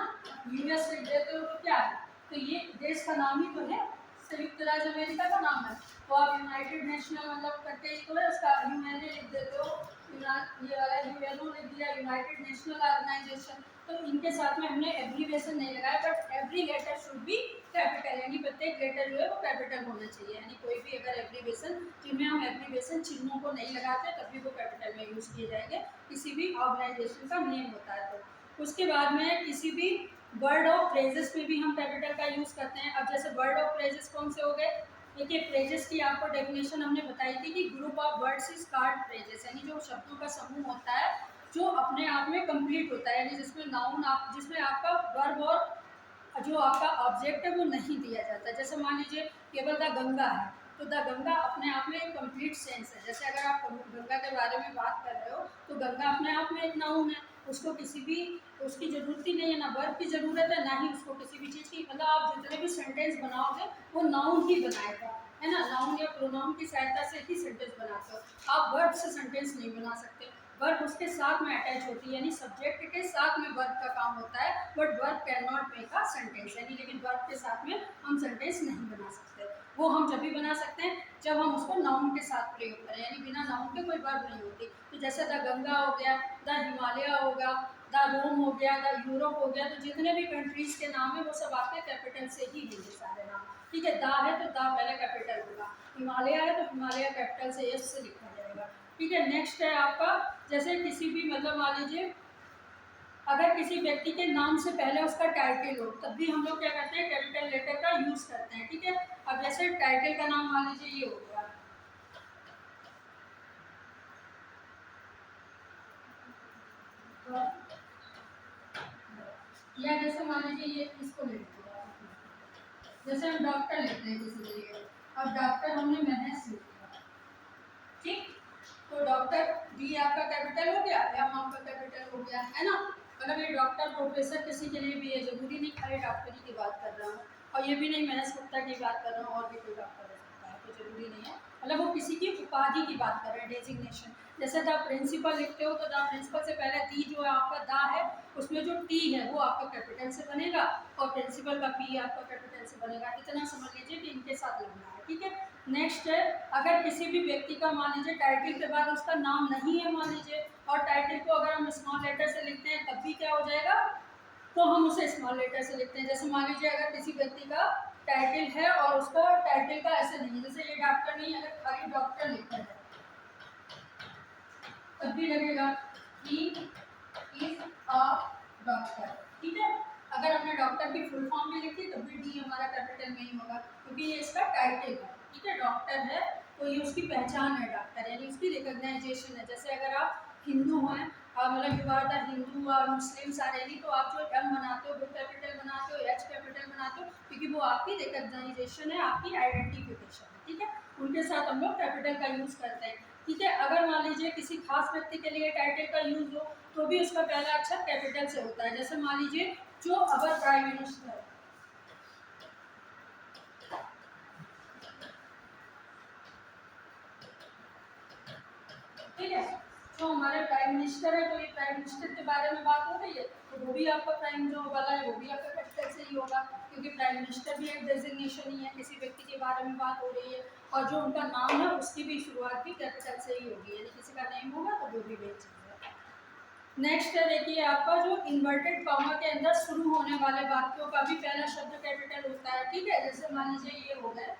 US लिख देते हो तो क्या है, तो ये देश का नाम ही तो है, संयुक्त राज्य अमेरिका का नाम है। तो आप यूनाइटेड नेशनल मतलब करके ही तो है, उसका UN लिख देते हो, ये वाला UNO लिख दिया, यूनाइटेड नेशनल ऑर्गेनाइजेशन। तो इनके साथ में हमने एब्रीवेशन नहीं लगाया, but every letter should be capital, यानी प्रत्येक लेटर जो है वो कैपिटल होना चाहिए, यानी कोई भी अगर एब्रीवेशन सेंटेंसेस जिनमें हम एब्रीविएशन चिन्हों को नहीं लगाते तभी वो कैपिटल में यूज़ किए जाएंगे, किसी भी ऑर्गेनाइजेशन का नेम होता है तो। उसके बाद में किसी भी वर्ड और फ्रेजेस में भी हम कैपिटल का यूज़ करते हैं। अब जैसे वर्ड और फ्रेजेस कौन से हो गए, देखिए फ्रेजेस की आपको डेफिनेशन हमने बताई थी कि group of words is called phrases, यानी जो शब्दों का समूह होता है जो अपने आप में कंप्लीट होता है, यानी जिसमें नाउन आप जिसमें आपका वर्ब और जो आपका ऑब्जेक्ट है वो नहीं दिया जाता। जैसे मान लीजिए केवल द गंगा है तो द गंगा अपने आप में एक कंप्लीट सेंस है। जैसे अगर आप गंगा के बारे में बात कर रहे हो तो गंगा अपने आप में एक नाउन है, उसको किसी भी उसकी ज़रूरत ही नहीं है, ना वर्ब की ज़रूरत है ना ही उसको किसी भी चीज़ की, मतलब आप जितने भी सेंटेंस बनाओगे वो नाउन ही बनाएगा, है ना, नाउन या प्रोनाउन की सहायता से ही सेंटेंस बनाते हो, आप वर्ब से सेंटेंस नहीं बना सकते। वर्ब उसके साथ में अटैच होती है, यानी सब्जेक्ट के साथ में वर्ब का काम होता है, but verb can not make a sentence, यानी लेकिन वर्ब के साथ में हम सेंटेंस नहीं बना सकते। वो हम जब भी बना सकते हैं जब हम उसको नाउन के साथ प्रयोग करें, यानी बिना नाउन के कोई वर्ब नहीं होती। तो जैसे द गंगा हो गया, द हिमालय होगा, द रोम हो गया, द यूरोप हो गया, तो जितने भी कंट्रीज के नाम है वो सब आपके कैपिटल से ही होंगे सारे नाम, ठीक है। दा है तो दा पहले कैपिटल होगा, हिमालय है तो हिमालय कैपिटल से एस से लिखा जाएगा, ठीक है। नेक्स्ट है आपका जैसे किसी भी मतलब मान लीजिए अगर किसी व्यक्ति के नाम से पहले उसका टाइटल हो तब भी हम लोग क्या करते हैं कैपिटल लेटर का यूज करते हैं, ठीक है। अब जैसे टाइटल का नाम मान लीजिए ये हो गया, या जैसे मान लीजिए ये इसको लिख दिया, जैसे हम डॉक्टर लिखते हैं किसी के लिए, अब डॉक्टर हमने महज लिख दिया, ठीक। तो डॉक्टर डी आपका कैपिटल हो गया, एम आपका कैपिटल हो गया, है ना। मतलब ये डॉक्टर प्रोफेसर किसी के लिए भी है, जरूरी नहीं खाली डॉक्टरी की बात कर रहा हूँ, और ये भी नहीं महज गुप्ता की बात कर रहा हूँ, और भी कोई डॉक्टर हो सकता है, तो जरूरी नहीं है, मतलब वो किसी की उपाधि की बात कर रहे हैं, डेजिग्नेशन। जैसे द प्रिंसिपल लिखते हो तो द प्रिंसिपल से पहले दी जो है आपका दा है, उसमें जो टी है वो आपका कैपिटल से बनेगा और प्रिंसिपल का पी आपका कैपिटल से बनेगा, इतना समझ लीजिए कि इनके साथ लगना है, ठीक है। नेक्स्ट है अगर किसी भी व्यक्ति का मान लीजिए टाइटल के बाद उसका नाम नहीं है मान लीजिए, और टाइटल को अगर हम स्मॉल लेटर से लिखते हैं तब भी क्या हो जाएगा, तो हम उसे स्मॉल लेटर से लिखते हैं। जैसे मान लीजिए अगर किसी व्यक्ति का टाइटल है और उसका टाइटल का ऐसे नहीं है, जैसे ये डॉक्टर नहीं, अगर खाली डॉक्टर लिखा है तब भी लगेगा ही इज अ डॉक्टर, ठीक है। अगर हमने डॉक्टर की फुल फॉर्म में लिखी तब भी डी हमारा कैपिटल में ही होगा क्योंकि ये इसका टाइटल है, ठीक है। डॉक्टर है तो ये उसकी पहचान है, डॉक्टर यानी उसकी रिकॉग्नाइजेशन है। जैसे अगर आप हिंदू हैं, मतलब यू आर द हिंदू और मुस्लिम सारे, तो आप जो एम बनाते हो वो कैपिटल बनाते हो, एच कैपिटल बनाते हो, क्योंकि वो आपकी रिकॉग्नाइजेशन है, आपकी आइडेंटिफिकेशन है, ठीक है। उनके साथ हम लोग कैपिटल का यूज़ करते हैं, ठीक है। अगर मान लीजिए किसी खास व्यक्ति के लिए टाइटल का यूज हो तो भी उसका पहला अक्षर कैपिटल से होता है। जैसे मान लीजिए जो अवर प्राइम मिनिस्टर, ठीक है, जो हमारे प्राइम मिनिस्टर है, तो ये प्राइम मिनिस्टर के बारे में बात हो रही है तो वो भी आपका प्राइम जो वाला है वो भी आपका कैपिटल से ही होगा, क्योंकि प्राइम मिनिस्टर भी एक डेजिग्नेशन ही है, किसी व्यक्ति के बारे में बात हो रही है, और जो उनका नाम है उसकी भी शुरुआत भी कैपिटल से ही होगी, यानी किसी का नेम होगा तो वो भी वही चीज़ है। नेक्स्ट है देखिए आपका जो इन्वर्टेड कॉमा के अंदर शुरू होने वाले वाक्यों का भी पहला शब्द कैपिटल होता है, ठीक है। जैसे मान लीजिए ये हो गया,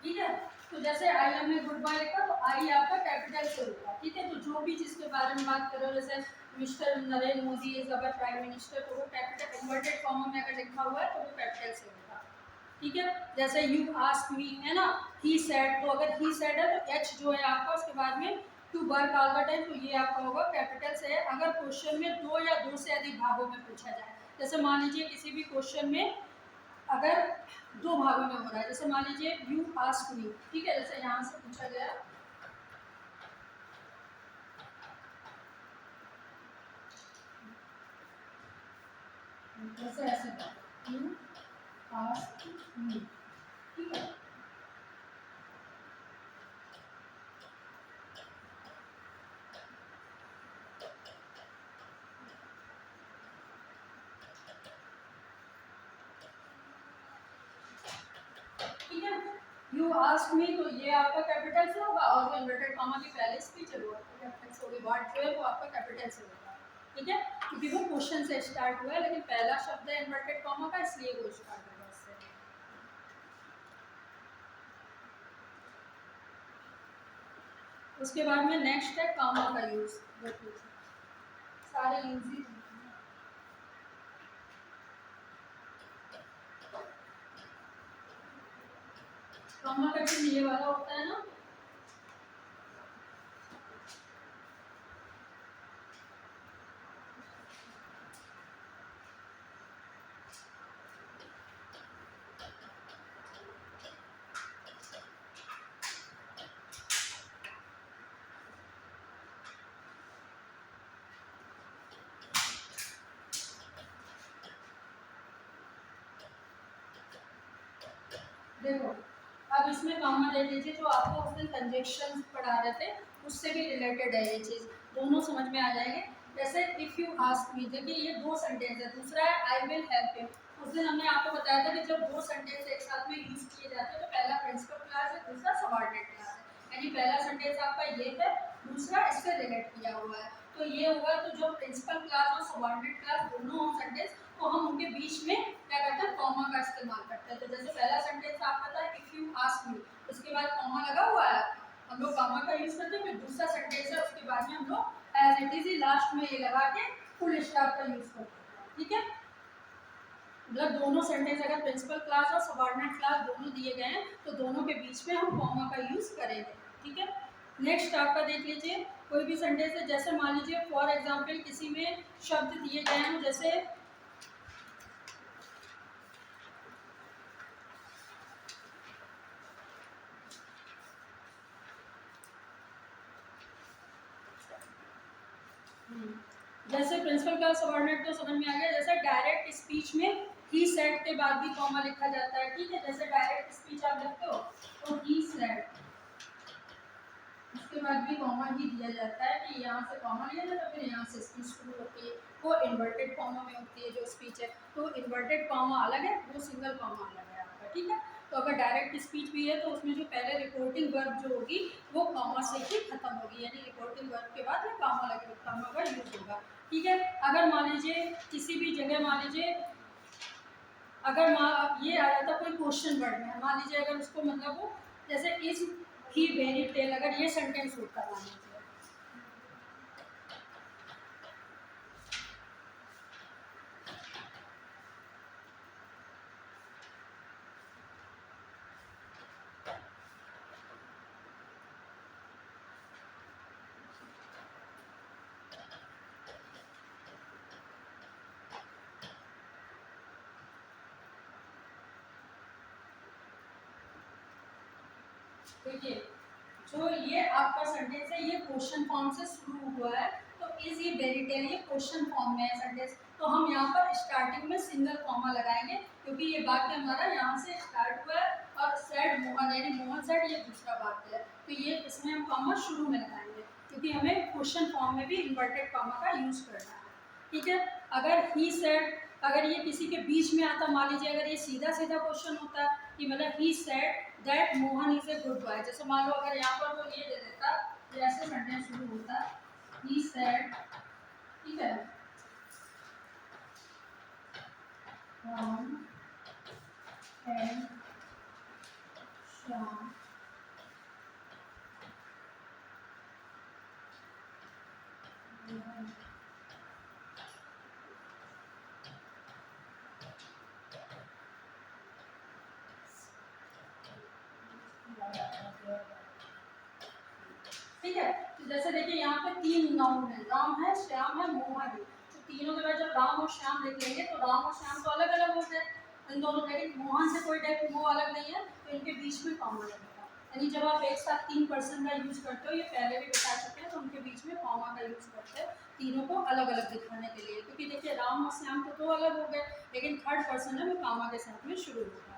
ठीक है। तो जैसे I am a good boy लिखा तो आई आपका कैपिटल से होगा, ठीक है। तो जो भी जिसके बारे में बात करो, जैसे mister Narendra Modi is our prime minister, तो वो कैपिटल इन्वर्टेड कॉमा में अगर लिखा हुआ है तो वो कैपिटल से होगा, ठीक है। जैसे यू आस्क मी है ना, ही सेड, तो अगर ही सेड है तो एच जो है आपका उसके बाद में to work all the time, तो ये आपका होगा कैपिटल से है। अगर क्वेश्चन में दो या दो से अधिक भागों में पूछा जाए, जैसे मान लीजिए किसी भी क्वेश्चन में अगर दो भागों में हो रहा है, जैसे मान लीजिए यू आस्क मी, ठीक है, जैसे यहाँ से पूछा गया, जैसे ऐसे यू आस्क मी, ठीक है। ठीक है, यू आस्क मी तो ये आपका कैपिटल से होगा, और जो इन्वर्टेड कॉमा की पहले स्पीच है वो आपका कैपिटल से होगी, वर्ड जो है वो आपका कैपिटल से होगा, ठीक है, क्योंकि वो क्वेश्चन से स्टार्ट हुआ है, लेकिन पहला शब्द है इन्वर्टेड कॉमा का, इसलिए वो स्टार्ट होगा उससे। उसके बाद में नेक्स्ट है कॉमा का यूज। सारे यूज कॉमा का चिन्ह ये वाला होता है ना, देखो अब इसमें कॉमा देख लीजिए, जो आपको उस दिन कंजक्शन पढ़ा रहे थे उससे भी रिलेटेड है ये चीज़, दोनों समझ में आ जाएंगे। जैसे इफ़ यू आस्क मी, देखिए ये दो सेंटेंस है, दूसरा है आई विल हेल्प यू। उस दिन हमने आपको बताया था कि जब दो सेंटेंस एक साथ में यूज किए जाते हैं तो पहला प्रिंसिपल क्लास है, दूसरा सबऑर्डिनेट क्लास है, यानी पहला सेंटेंस आपका ये है, दूसरा इससे रिलेट किया हुआ है। तो ये होगा, तो जो प्रिंसिपल क्लास और सबऑर्डिनेट क्लास दोनों हो सेंटेंस, तो हम उनके बीच में क्या करते हैं, कॉमा का इस्तेमाल करते हैं। तो जैसे पहला सेंटेंस आपका था इफ यू आस्क मी, उसके बाद कॉमा लगा हुआ है, हम लोग कॉमा का यूज करते हैं। फिर दूसरा सेंटेंस है, उसके बाद में हम लोग एज इट इज ही लास्ट में ये लगा के फुल स्टॉप का यूज करते हैं। ठीक है, मतलब दोनों सेंटेंस अगर प्रिंसिपल क्लास और सबऑर्डिनेट क्लास दोनों दिए गए हैं तो दोनों के बीच में हम कॉमा का यूज करेंगे। ठीक है, नेक्स्ट आपका देख लीजिए, कोई भी सेंटेंस है, जैसे मान लीजिए फॉर एग्जाम्पल किसी में शब्द दिए गए हैं, जैसे जैसे प्रिंसिपल क्लास सबऑर्डिनेट तो समझ में आ गया। जैसे डायरेक्ट स्पीच में ही सेड के बाद भी कॉमा लिखा जाता है। ठीक है, जैसे डायरेक्ट स्पीच आप लिखते हो तो ही सेड, उसके बाद भी कॉमा ही दिया जाता है कि यहाँ से कॉमा लिया जाता है, फिर यहाँ से स्पीच शुरू होती है, वो इन्वर्टेड कॉमा में होती है जो स्पीच है। तो इन्वर्टेड कॉमा अलग है, वो सिंगल कॉमा अलग है आपका। ठीक है, तो अगर डायरेक्ट स्पीच भी है तो उसमें जो पहले रिपोर्टिंग वर्ब जो होगी वो कॉमा से ही खत्म होगी, यानी रिपोर्टिंग वर्ब के बाद में कॉमा लगे, कॉमा का यूज होगा। ठीक है, अगर मान लीजिए किसी भी जगह, मान लीजिए अगर ये आ जाता कोई क्वेश्चन वर्ड में, मान लीजिए अगर उसको मतलब वो जैसे इज ही वेरी टेल, अगर ये सेंटेंस होता मान लीजिए, देखिए जो ये आपका सेंटेंस है ये क्वेश्चन फॉर्म से शुरू हुआ है, तो इज ये वेरी टेल ये क्वेश्चन फॉर्म में है सेंटेंस, तो हम यहाँ पर स्टार्टिंग में सिंगल कॉमा लगाएंगे, क्योंकि ये वाक्य हमारा यहाँ से स्टार्ट हुआ है और सेड मोहन, यानी मोहन सेड ये दूसरा वाक्य है, तो ये इसमें हम कॉमा शुरू में लगाएंगे, क्योंकि हमें क्वेश्चन फॉर्म में भी इन्वर्टेड कॉमा का यूज करना है। ठीक है, अगर ही सेड, अगर ये किसी के बीच में आता, मान लीजिए अगर ये सीधा सीधा क्वेश्चन होता कि मतलब he said that Mohan is a good boy, जैसे मान लो अगर यहाँ पर वो ये दे देता, जैसे सेंटेंस शुरू होता ही सेड, ठीक है, राम एंड श्याम ठीक है, तो जैसे देखिए यहाँ पे तीन नाउन है, राम है, श्याम है, मोहन है, तो तीनों के बाद जब राम और श्याम लिख लेंगे तो राम और श्याम तो अलग अलग हो गए इन दोनों, लेकिन मोहन से कोई टाइप वो अलग नहीं है, तो इनके बीच में कॉमा लगेगा। यानी जब आप एक साथ तीन पर्सन का यूज करते हो, ये पहले भी बता चुके हैं, तो उनके बीच में कॉमा का यूज करते हैं तीनों को अलग अलग दिखाने के लिए, क्योंकि देखिए राम और श्याम तो दो अलग हो गए, लेकिन थर्ड पर्सन है वो कॉमा के साथ में शुरू होगा।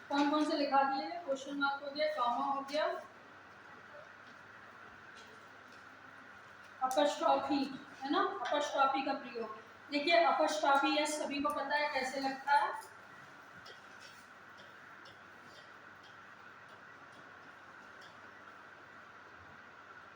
कौन कौन से लिखा दिए हैं, क्वेश्चन मार्क हो गया, कॉमा हो गया, अपस्ट्रॉफी है ना, अपस्ट्रॉफी का प्रयोग। देखिए अपस्ट्रॉफी एस सभी को पता है कैसे लगता है।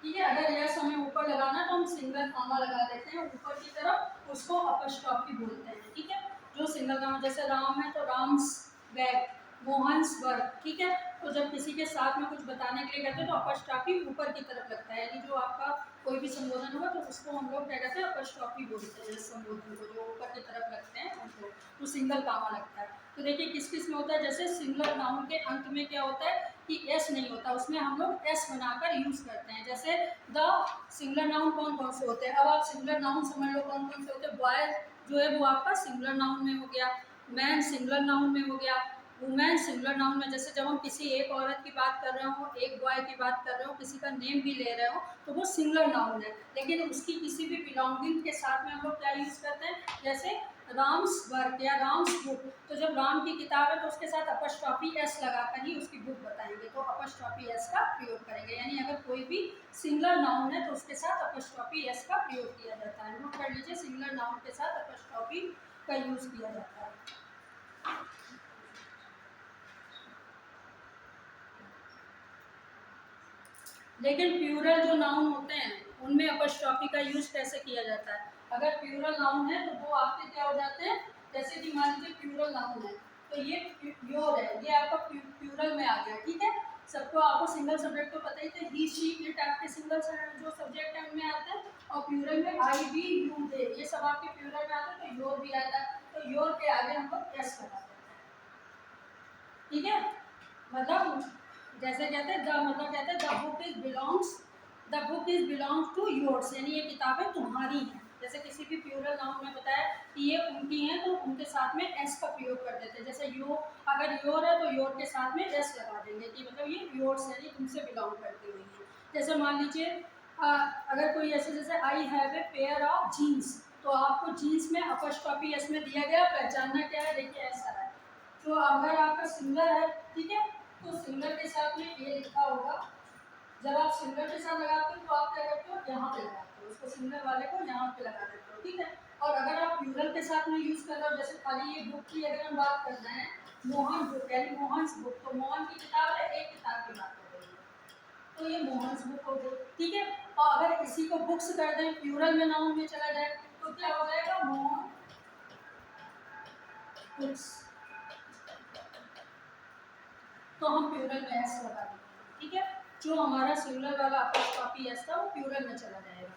ठीक है, अगर यस हमें ऊपर लगाना तो हम सिंगल कॉमा लगा देते हैं ऊपर की तरफ, उसको अपस्ट्रॉफी बोलते हैं। ठीक है, जो सिंगल कॉमा, जैसे राम है तो राम्स बैग, मोहन्स वर्क। ठीक है, तो जब किसी के साथ में कुछ बताने के लिए कहते हैं तो अपस्ट्रॉफी ऊपर की तरफ लगता है, यानी जो आपका कोई भी संबोधन होगा तो उसको हम लोग क्या कहते हैं, अपस्ट्रॉफी बोलते हैं। इस संबोधन को जो ऊपर की तरफ लगते हैं उनको तो सिंगल कॉमा लगता है। तो देखिए किस किस में होता है, जैसे सिंगल नाउन के अंत में क्या होता है कि एस नहीं होता, उसमें हम लोग एस बनाकर यूज करते हैं। जैसे द सिंगुलर नाउन कौन कौन से होते हैं, अब आप सिंगुलर नाउन समझ लो कौन कौन से होते हैं। बॉय जो है वो आपका सिंगुलर नाउन में हो गया, मैन सिंगुलर नाउन में हो गया, वुमेन सिंगुलर नाउन में। जैसे जब हम किसी एक औरत की बात कर रहे हो, एक बॉय की बात कर रहे हो, किसी का नेम भी ले रहे हो तो वो सिंगुलर नाउन है, लेकिन उसकी किसी भी बिलोंगिंग के साथ में हम लोग क्या यूज करते हैं, जैसे राम्स वर्क या राम्स बुक। तो जब राम की किताब है तो उसके साथ अपस्ट्रॉफी एस लगाकर ही उसकी बुक बताएंगे, तो अपस्ट्रॉफी एस का प्रयोग करेंगे। यानी अगर कोई भी सिंगुलर नाउन है तो उसके साथ अपस्ट्रॉफी एस का प्रयोग किया जाता है। नोट कर लीजिए, सिंगुलर नाउन के साथ अपस्ट्रॉफी का यूज किया जाता है। लेकिन प्लूरल जो नाउन होते हैं उनमें अपस्ट्रॉफी का यूज कैसे किया जाता है। अगर प्लूरल नाउन है तो वो आपके क्या हो जाते हैं, जैसे कि मान लीजिए प्लूरल नाउन है तो ये योर है, ये आपका प्लूरल में आ गया। ठीक है, सबको आपको सिंगल सब्जेक्ट तो पता ही थे, ही शी इट आपके सिंगल जो सब्जेक्ट है उनमें आते हैं, और प्लूरल में आई वी यू दे ये सब आपके प्लूरल में आते हैं, तो योर भी आता है, तो योर के आगे हम लोग एस लगा देते हैं। ठीक है, मतलब जैसे कहते हैं द, मतलब कहते हैं the book is belongs to yours, यानी ये किताबें तुम्हारी हैं। जैसे किसी भी प्लूरल नाउन में बताया कि ये उनकी हैं तो उनके साथ में एस का प्रयोग कर देते हैं। जैसे यो, अगर योर है तो योर के साथ में एस लगा देंगे कि मतलब ये योर्स यानी तुमसे बिलोंग करती हुई है। जैसे मान लीजिए अगर कोई ऐसे, जैसे I have a pair of jeans, तो आपको जीन्स में अपस्ट्रॉफी एस में दिया गया, पहचानना क्या है, देखिए ऐसा है। तो अगर आपका सिंगल है, ठीक है, तो सिंगल के साथ में ये लिखा होगा। जब आप सिंगल के साथ लगाते हो तो आप क्या करते हो, यहाँ पे लगाते हो, उसको सिंगल वाले को यहाँ पे लगा देते हो। ठीक है, और अगर आप प्लूरल के साथ में यूज कर रहे हो, जैसे खाली ये बुक की अगर हम बात कर रहे हैं, मोहन बुक यानी मोहन्स बुक, तो मोहन की किताब है, एक किताब की बात कर रही है तो ये मोहन्स बुक हो गई। ठीक है, और अगर इसी को बुक्स कर दें, प्लूरल में नाउन में चला जाए तो क्या हो जाएगा, मोहन बुक्स, तो हम प्लूरल में एस लगा देंगे। ठीक है, जो हमारा सिंगुलर वाला अपॉस्ट्रोफी एस था वो प्लूरल में चला जाएगा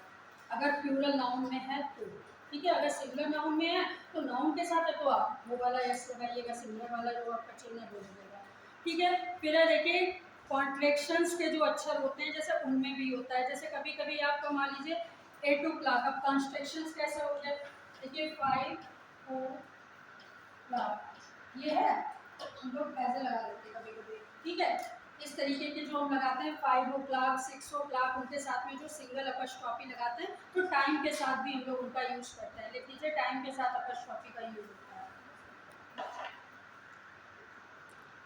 अगर प्लूरल नाउन में है तो। ठीक है, अगर सिंगुलर नाउन में है तो नाउन के साथ है तो आप वो वाला एस लगाइएगा, सिंगुलर वाला जो आपका चिन्ह बोल देगा। ठीक है, फिर है देखिए कॉन्ट्रैक्शंस के जो अक्षर होते हैं जैसे उनमें भी होता है। जैसे कभी कभी आपको मान लीजिए 8 o'clock, अब कॉन्ट्रैक्शंस कैसे हो गए, देखिए 5 o'clock ये है तो हम लोग ऐसे लगा देते हैं कभी कभी। ठीक है, इस तरीके के जो हम लगाते हैं 5 o'clock 6 o'clock, उनके साथ में जो सिंगल अपस्ट्रॉफी लगाते हैं तो टाइम के साथ भी हम लोग उनका यूज करते हैं। लिख लीजिए टाइम के साथ अपस्ट्रॉफी का यूज होता है।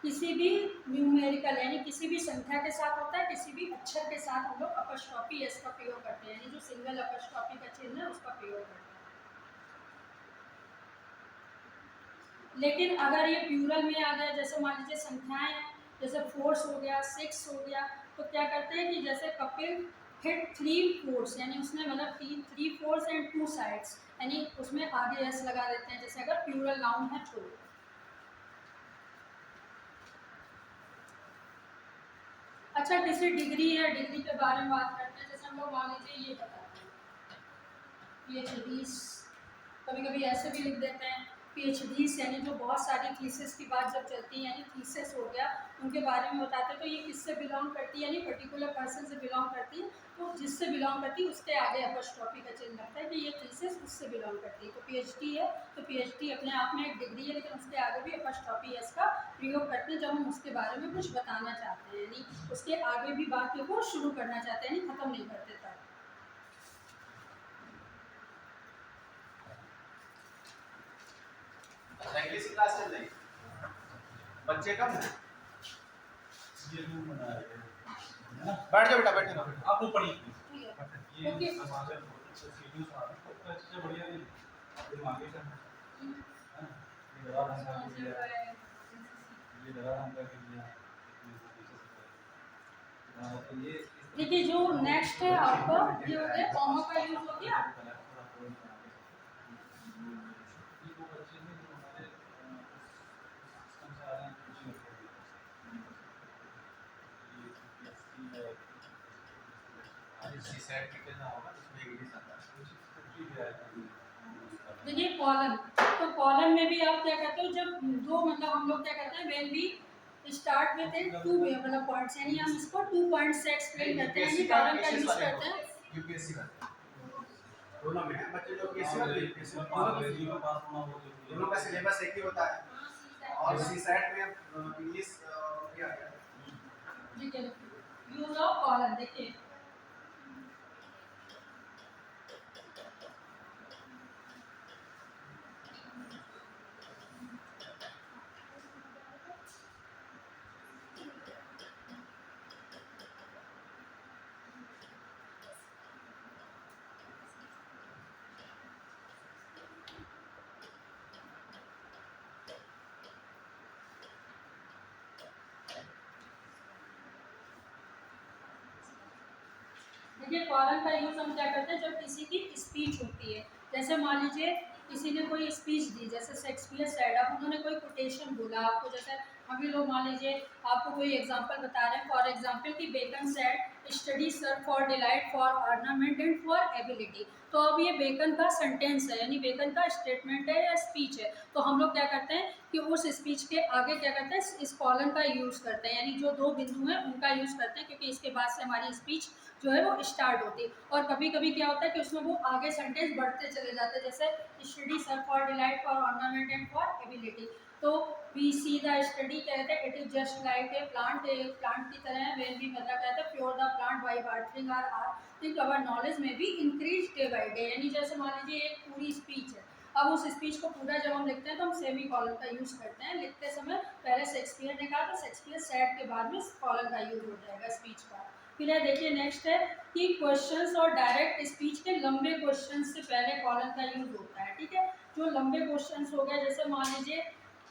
किसी भी न्यूमेरिकल यानी किसी भी संख्या के साथ होता है, किसी भी अक्षर के साथ हम लोग अपस्ट्रॉफी एस का प्रयोग करते हैं, यानी जो सिंगल अपस्ट्रॉफी का चिन्ह है उसका प्रयोग करते हैं। लेकिन अगर ये प्लूरल में आ गया, जैसे मान लीजिए संख्याएं हैं, जैसे 4 हो गया 6 हो गया, तो क्या करते हैं कि जैसे कपिल हिट 3 4, यानी उसने मतलब 3 4 एंड 2 साइड्स, यानी उसमें आगे एस लगा देते हैं, जैसे अगर प्लूरल नाउन है तो। अच्छा, किसी डिग्री है, डिग्री के बारे में बात करते हैं। जैसे हम लोग मान लीजिए ये बताते हैं PhDs, कभी कभी ऐसे भी लिख देते हैं PhDs, यानी जो बहुत सारी थीसिस की बात जब चलती है, यानी थीसिस हो गया उनके बारे में बताते हैं, तो ये किससे बिलोंग करती है, यानी पर्टिकुलर पर्सन से बिलोंग करती है, तो जिससे बिलोंग करती है उसके आगे अपस्ट्रॉफी का चिन्ह लगता है कि ये थीसिस उससे बिलोंग करती है। तो PhD है तो PhD अपने आप में एक डिग्री है, लेकिन उसके आगे भी अपस्ट्रॉफी एस का प्रयोग करते हैं जब हम उसके बारे में कुछ बताना चाहते हैं, यानी उसके आगे भी बात को शुरू करना चाहते हैं, यानी खत्म नहीं करते तब। इंग्लिश की क्लास चल रही, बच्चे कम है, ये रूम बना रहे हैं बैठ जाओ बेटा, बैठे रहो। आप ऊपर ही ओके। देखिए जो नेक्स्ट है आपका ये हो गया कॉमा का यूज हो गया। सेट कितना होगा उसमें इंग्लिश आता है। देखिए कॉलम, तो कॉलम में भी आप क्या कहते हो जब दो मतलब हम लोग क्या कहते हैं when we start with two मतलब पॉइंट्स, यानी हम इसको 2 पॉइंट्स से एक्सप्लेन करते हैं, यानी कॉलम का यूज करते हैं। यूपीएससी वाले दोनों में है बच्चे जो पीएससी वाले यूपीएससी दोनों का सिलेबस एक ही होता है और सी सेट में इंग्लिश क्या है ठीक है, यूज ऑफ कॉलम देखिए देखिए कॉलम का यूज हम क्या करते हैं जब किसी की स्पीच होती है, जैसे मान लीजिए किसी ने कोई स्पीच दी, जैसे शेक्सपियर सेड, अब उन्होंने कोई कोटेशन बोला आपको, जैसे अभी लोग मान लीजिए आपको कोई एग्जांपल बता रहे हैं, फॉर एग्जांपल कि Bacon said study serve for delight for ornament and for ability, तो अब ये बेकन का सेंटेंस है, यानी बेकन का स्टेटमेंट है या स्पीच है, तो हम लोग क्या करते हैं कि उस स्पीच के आगे क्या करते हैं इस कॉलम का यूज़ करते हैं, यानी जो दो बिंदु हैं उनका यूज़ करते हैं, क्योंकि इसके बाद से हमारी स्पीच जो है वो स्टार्ट होती है। और कभी कभी क्या होता है कि उसमें वो आगे सेंटेंस बढ़ते चले जाते हैं, जैसे study serve for delight for ornament and for ability, तो वी सी द स्टडी कहते हैं it is just like a plant, एक प्लांट की तरह है, वेन भी मतलब कहते हैं pure the plant by watering are think our knowledge में भी इंक्रीज डे बाई डे, यानी जैसे मान लीजिए एक पूरी स्पीच है, अब उस स्पीच को पूरा जब हम लिखते हैं तो हम सेमी कॉलम का यूज़ करते हैं, लिखते समय पहले शेक्सपियर ने कहा तो शेक्सपियर सेड के बाद में कॉलम का यूज हो जाएगा स्पीच का। फिर है देखिए नेक्स्ट है कि क्वेश्चंस और डायरेक्ट स्पीच के लंबे क्वेश्चंस से पहले कॉलम का यूज होता है, ठीक है, जो लंबे क्वेश्चंस हो गए, जैसे मान लीजिए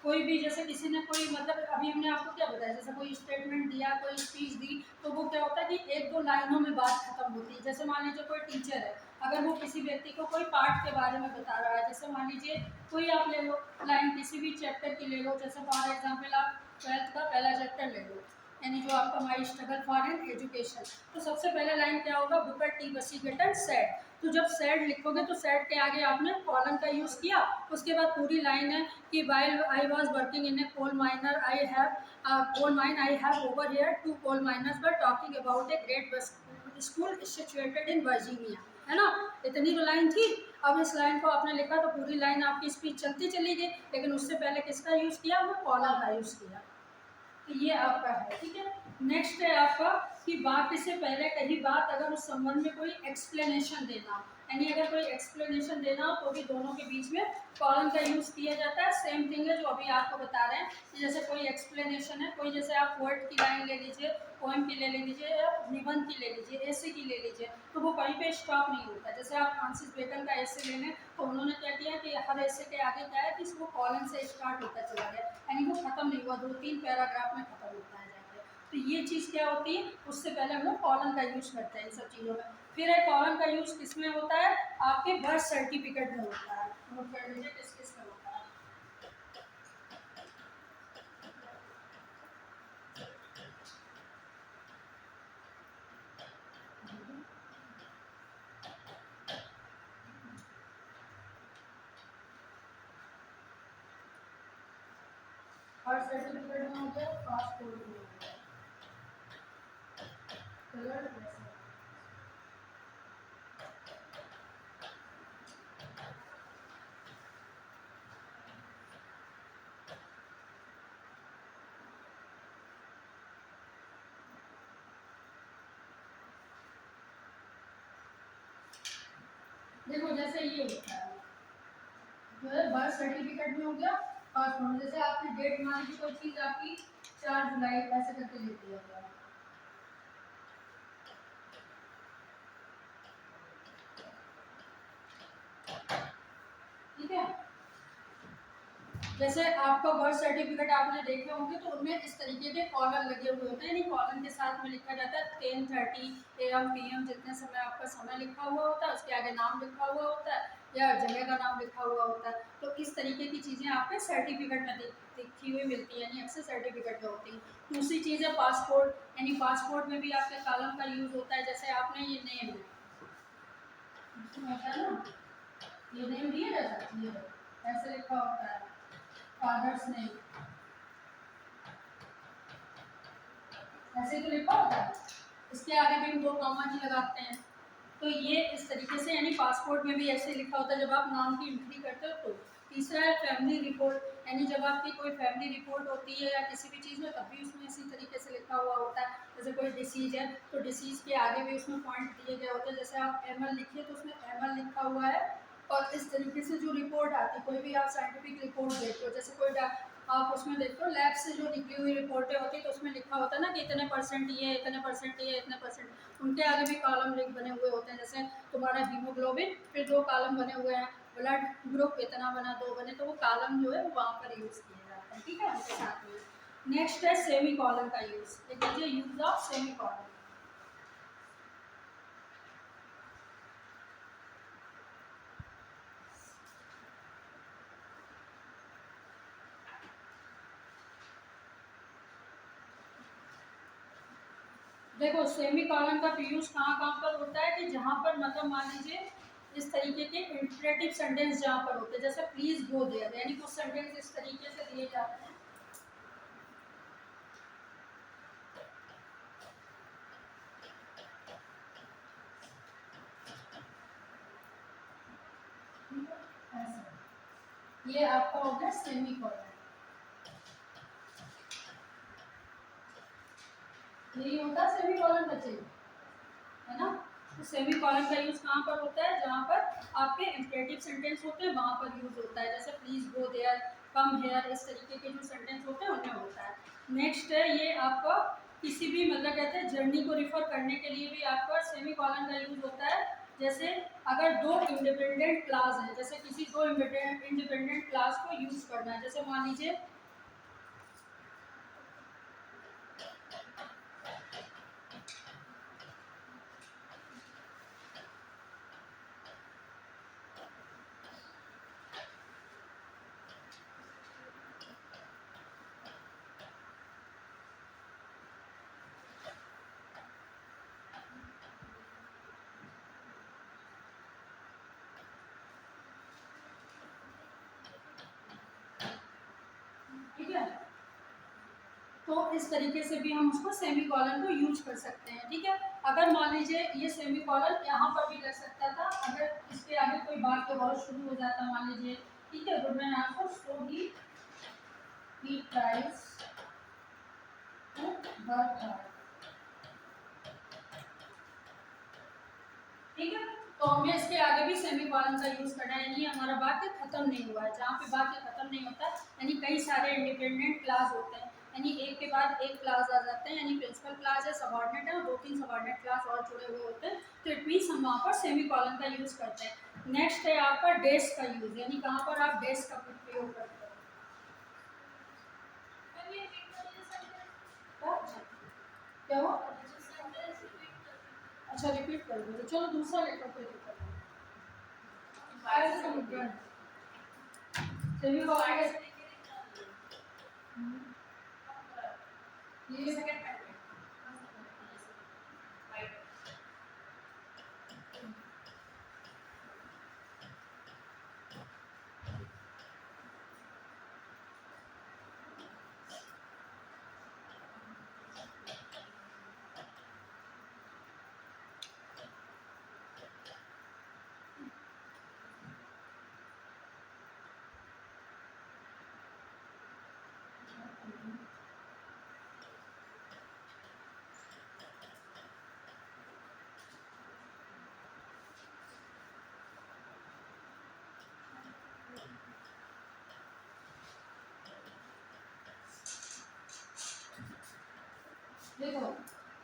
कोई भी, जैसे किसी ने कोई मतलब अभी हमने आपको क्या बताया, जैसे कोई स्टेटमेंट दिया कोई स्पीच दी, तो वो क्या होता है कि एक दो लाइनों में बात खत्म होती है, जैसे मान लीजिए कोई टीचर है, अगर वो किसी व्यक्ति को कोई पार्ट के बारे में बता रहा है, जैसे मान लीजिए कोई आप ले लो लाइन किसी भी चैप्टर की ले लो, जैसे फॉर एग्जाम्पल आप 12th का पहला चैप्टर ले लो, यानी जो आपका माई स्ट्रगल फॉर एन एजुकेशन, तो सबसे पहले लाइन क्या होगा, बुकर टी बसीगेटन सेड, तो जब सेड लिखोगे तो सेड के आगे आपने कॉलन का यूज़ किया, उसके बाद पूरी लाइन है कि while I was working in a coal miner I have coal mine I have over here two coal miners were talking about a great school situated in Virginia, है ना, इतनी तो लाइन थी। अब इस लाइन को आपने लिखा तो पूरी लाइन आपकी स्पीच चलती चली गई, लेकिन उससे पहले किसका यूज़ किया, वो कॉलन का यूज़ किया, तो ये आपका है, ठीक है। नेक्स्ट है आपका कि वाक्य से पहले कहीं बात अगर उस संबंध में कोई एक्सप्लेनेशन देना, यानी अगर कोई एक्सप्लेनेशन देना हो तो भी दोनों के बीच में कॉलम का यूज़ किया जाता है, सेम थिंग है जो अभी आपको बता रहे हैं कि जैसे कोई एक्सप्लेनेशन है, कोई जैसे आप वर्ड की लाइन ले लीजिए, पोएम की ले लीजिए या निबंध की ले लीजिए, ऐसे की ले लीजिए, तो वो कहीं पे स्टॉप नहीं होता, जैसे आप फ्रांसिस बेकन का ऐसे ले लें तो उन्होंने क्या किया कि हर ऐसे के आगे क्या है कि इसको कॉलम से स्टार्ट होता चला गया, यानी वो खत्म नहीं हुआ, 2-3 पैराग्राफ में खत्म होता है जाके, तो ये चीज़ क्या होती है, उससे पहले हम लोग कॉलम का यूज़ करते हैं इन सब चीज़ों में। फिर है कॉलम का यूज़ किस में होता है, आपके बर्थ सर्टिफिकेट में होता है, नोट कर लीजिए किस किस में होता है। बर्थ सर्टिफिकेट में हो गया, पासपोर्ट में हो गया, कलर जैसे देखो जैसे ये होता है जो है बर्थ सर्टिफिकेट में हो गया, पासपोर्ट, जैसे आपकी डेट मान लीजिए कोई चीज़ आपकी 4 जुलाई ऐसे करके लिख दिया गया, है। जैसे आपका बर्थ सर्टिफिकेट आपने देखे होंगे तो उनमें इस तरीके के कॉलम लगे हुए होते हैं, यानी कॉलम के साथ में लिखा जाता है 10:30 AM PM, जितने समय आपका समय लिखा हुआ होता है, उसके आगे नाम लिखा हुआ होता है या जगह का नाम लिखा हुआ होता है। तो इस तरीके की चीज़ें आपके सर्टिफिकेट में लिखी हुई मिलती है, यानी अक्सर सर्टिफिकेट में होती है। दूसरी चीज़ है पासपोर्ट, यानी पासपोर्ट में भी आपके कॉलम का यूज़ होता है। जैसे आपने ये नेम होता है ना, ये नेम दिया जाता है, ये ऐसे लिखा होता है फादर्स नेम, ऐसे तो लिखा होता है, इसके आगे भी हम 2 कॉमा ही लगाते हैं। तो ये इस तरीके से, यानी पासपोर्ट में भी ऐसे लिखा होता है जब आप नाम की एंट्री करते हो तो। तीसरा है फैमिली रिपोर्ट, यानी जब आपकी कोई फैमिली रिपोर्ट होती है या किसी भी चीज़ में, तब भी उसमें इसी तरीके से लिखा हुआ होता है। जैसे कोई डिसीज है तो डिसीज के आगे भी उसमें पॉइंट दिए गए होते हैं। जैसे आप ML लिखिए तो उसमें ML लिखा हुआ है। और इस तरीके से जो रिपोर्ट आती है, कोई भी आप साइंटिफिक रिपोर्ट देखते हो, जैसे कोई आप उसमें देखते हो लैब से जो निकली हुई रिपोर्टें होती है, तो उसमें लिखा होता है ना कि इतने परसेंट ये, इतने परसेंट ये, इतने परसेंट, उनके आगे भी कॉलम लिंक बने हुए होते हैं। जैसे तुम्हारा हीमोग्लोबिन, फिर 2 कॉलम बने हुए हैं, ब्लड ग्रुप इतना बना, 2 बने, तो वो कॉलम जो है वो वहाँ पर यूज़ किया जाता है। ठीक है, उनके साथ में। नेक्स्ट है सेमी कॉलम का यूज़। देखिए यूज ऑफ सेमी कॉलम। देखो सेमी कॉलम का यूज कहाँ पर होता है कि जहाँ पर मतलब मान लीजिए इस तरीके के इंटरेटिव सेंटेंस जहाँ पर होते हैं, जैसे प्लीज गो देयर, यानी कुछ सेंटेंस इस तरीके से दिए जाते हैं। ये आपका हो गया सेमी कॉलम, यही होता है सेमी कॉलम बच्चे, है ना। तो सेमी कॉलम का यूज कहाँ पर होता है, जहाँ पर आपके इंपरेटिव सेंटेंस होते हैं वहाँ पर यूज होता है। जैसे please go there, come here, इस तरीके के जो सेंटेंस होते हैं उनमें होता है। नेक्स्ट है ये आपका किसी भी मतलब कहते हैं जर्नी को रिफर करने के लिए भी आपका सेमी कॉलम का यूज होता है। जैसे अगर 2 इंडिपेंडेंट क्लास है, जैसे किसी 2 इंडिपेंडेंट क्लास को यूज करना है, जैसे मान लीजिए ठीक है, तो इस तरीके से भी हम उसको सेमी कॉलन को यूज कर सकते हैं। ठीक है, अगर मान लीजिए ये सेमी कॉलन यहाँ पर भी लग सकता था, अगर इसके आगे कोई वाक्य बहुत शुरू हो जाता, मान लीजिए ठीक है, गुड मैन आपको so he tries to work hard, ठीक है, तो हमें इसके आगे भी सेमी कॉलन का यूज करना है, यानी हमारा वाक्य खत्म नहीं हुआ है। जहाँ पे वाक्य खत्म नहीं होता, यानी कई सारे इंडिपेंडेंट क्लास होते हैं, यानी एक के बाद एक क्लास आ जाते हैं, यानी प्रिंसिपल क्लास है, सबऑर्डिनेट है, और 2-3 सबऑर्डिनेट क्लास और जुड़े हुए होते हैं, तो इट मीन्स हम वहाँ पर सेमी कॉलन का यूज करते हैं। नेक्स्ट है आपका डेस का यूज, यानी कहाँ पर आप डेस का प्रयोग करते हैं। क्या हुआ? अच्छा रिपीट कर दो, चलो दूसरा लेकर फिर सेमी कॉलन ये देखो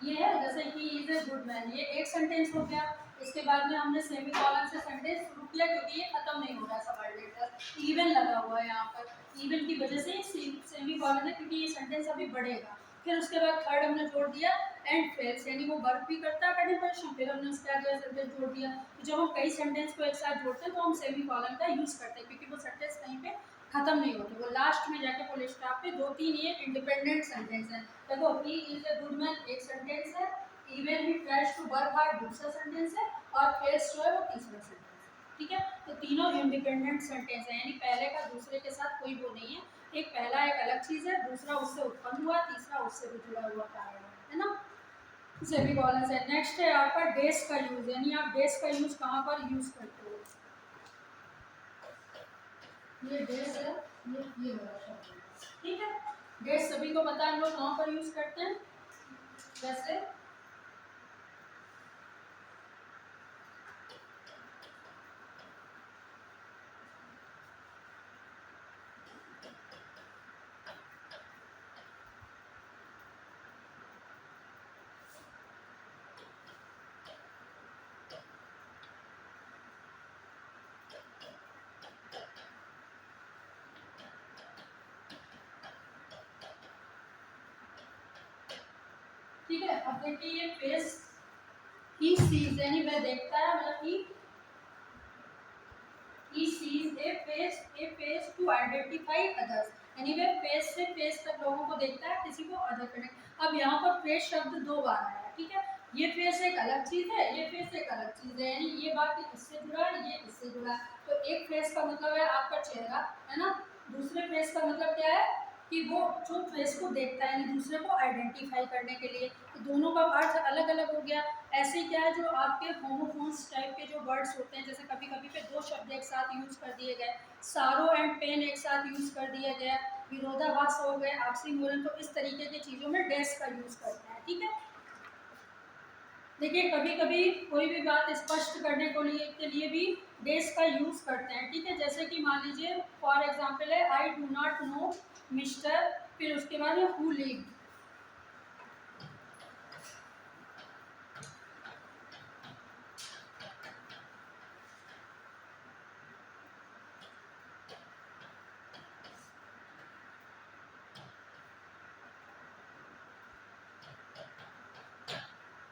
ये है, जैसे कि इज ए गुड मैन, ये एक सेंटेंस हो गया। इसके बाद में हमने सेमी कॉलन से सेंटेंस शुरू किया क्योंकि ये खत्म नहीं हो रहा सबऑर्डिनेटर इवन लगा हुआ है यहाँ पर, इवन की वजह से सेमी कॉलन है क्योंकि ये सेंटेंस अभी बढ़ेगा। फिर उसके बाद थर्ड हमने जोड़ दिया एंड फेल्स, यानी वो वर्क भी करता है कंटिन्यूएशन, फिर हमने उसके आगे सेंटेंस जोड़ दिया। तो जब हम कई सेंटेंस को एक साथ जोड़ते हैं तो हम सेमी कॉलन का यूज़ करते हैं क्योंकि वो सेंटेंस कहीं पे खत्म नहीं होते, वो लास्ट में जाके फुल स्टॉप पे 2-3 ये इंडिपेंडेंट सेंटेंस है। देखो he is a good man एक सेंटेंस है, even he tries to work hard दूसरा सेंटेंस है, और फेल्स जो है वो तीसरा सेंटेंस है। ठीक है, तो तीनों इंडिपेंडेंट सेंटेंस है, यानी पहले का दूसरे के साथ कोई वो नहीं है, एक पहला एक अलग चीज़ है, दूसरा उससे उत्पन्न हुआ, तीसरा उससे भी जुड़ा हुआ कारण है ना। सेमी कॉलन है। नेक्स्ट है आपका डेज का यूज, यानी आप डेज का यूज कहाँ पर यूज करते हो। ये डेज है, ये वाला शब्द है, ठीक है। डेज सभी को पता है हम लोग कहाँ पर यूज करते हैं, जैसे ठीक है। अब देखिए ये फेस ही सीज, यानी वह देखता है, मतलब he sees a face to identify others, यानी वह फेस से फेस तक लोगों को देखता है, किसी को अदर करने। अब यहाँ पर फेस शब्द दो बार आया है, ठीक है। ये फेस एक अलग चीज है, ये फेस एक अलग चीज है, यानी ये बात इससे जुड़ा है, ये इससे जुड़ा है। तो एक फेस का मतलब है आपका चेहरा, है ना, दूसरे फेस का मतलब क्या है कि वो जो फेस को देखता है, यानी दूसरे को आइडेंटिफाई करने के लिए। तो दोनों का अर्थ अलग अलग हो गया। ऐसे क्या है, जो आपके होमोफोन्स टाइप के जो वर्ड्स होते हैं, जैसे कभी कभी पे दो शब्द एक साथ यूज कर दिए गए, सारो एंड पेन एक साथ यूज कर दिया गया, विरोधाभास हो गए, आपसी मूलन, तो इस तरीके की चीज़ों में डैश का यूज करते हैं, ठीक है। देखिए कभी कभी कोई भी बात स्पष्ट करने के लिए भी डेज का यूज करते हैं, ठीक है। जैसे कि मान लीजिए फॉर एग्जांपल है I do not know mister, फिर उसके बाद हु लिव,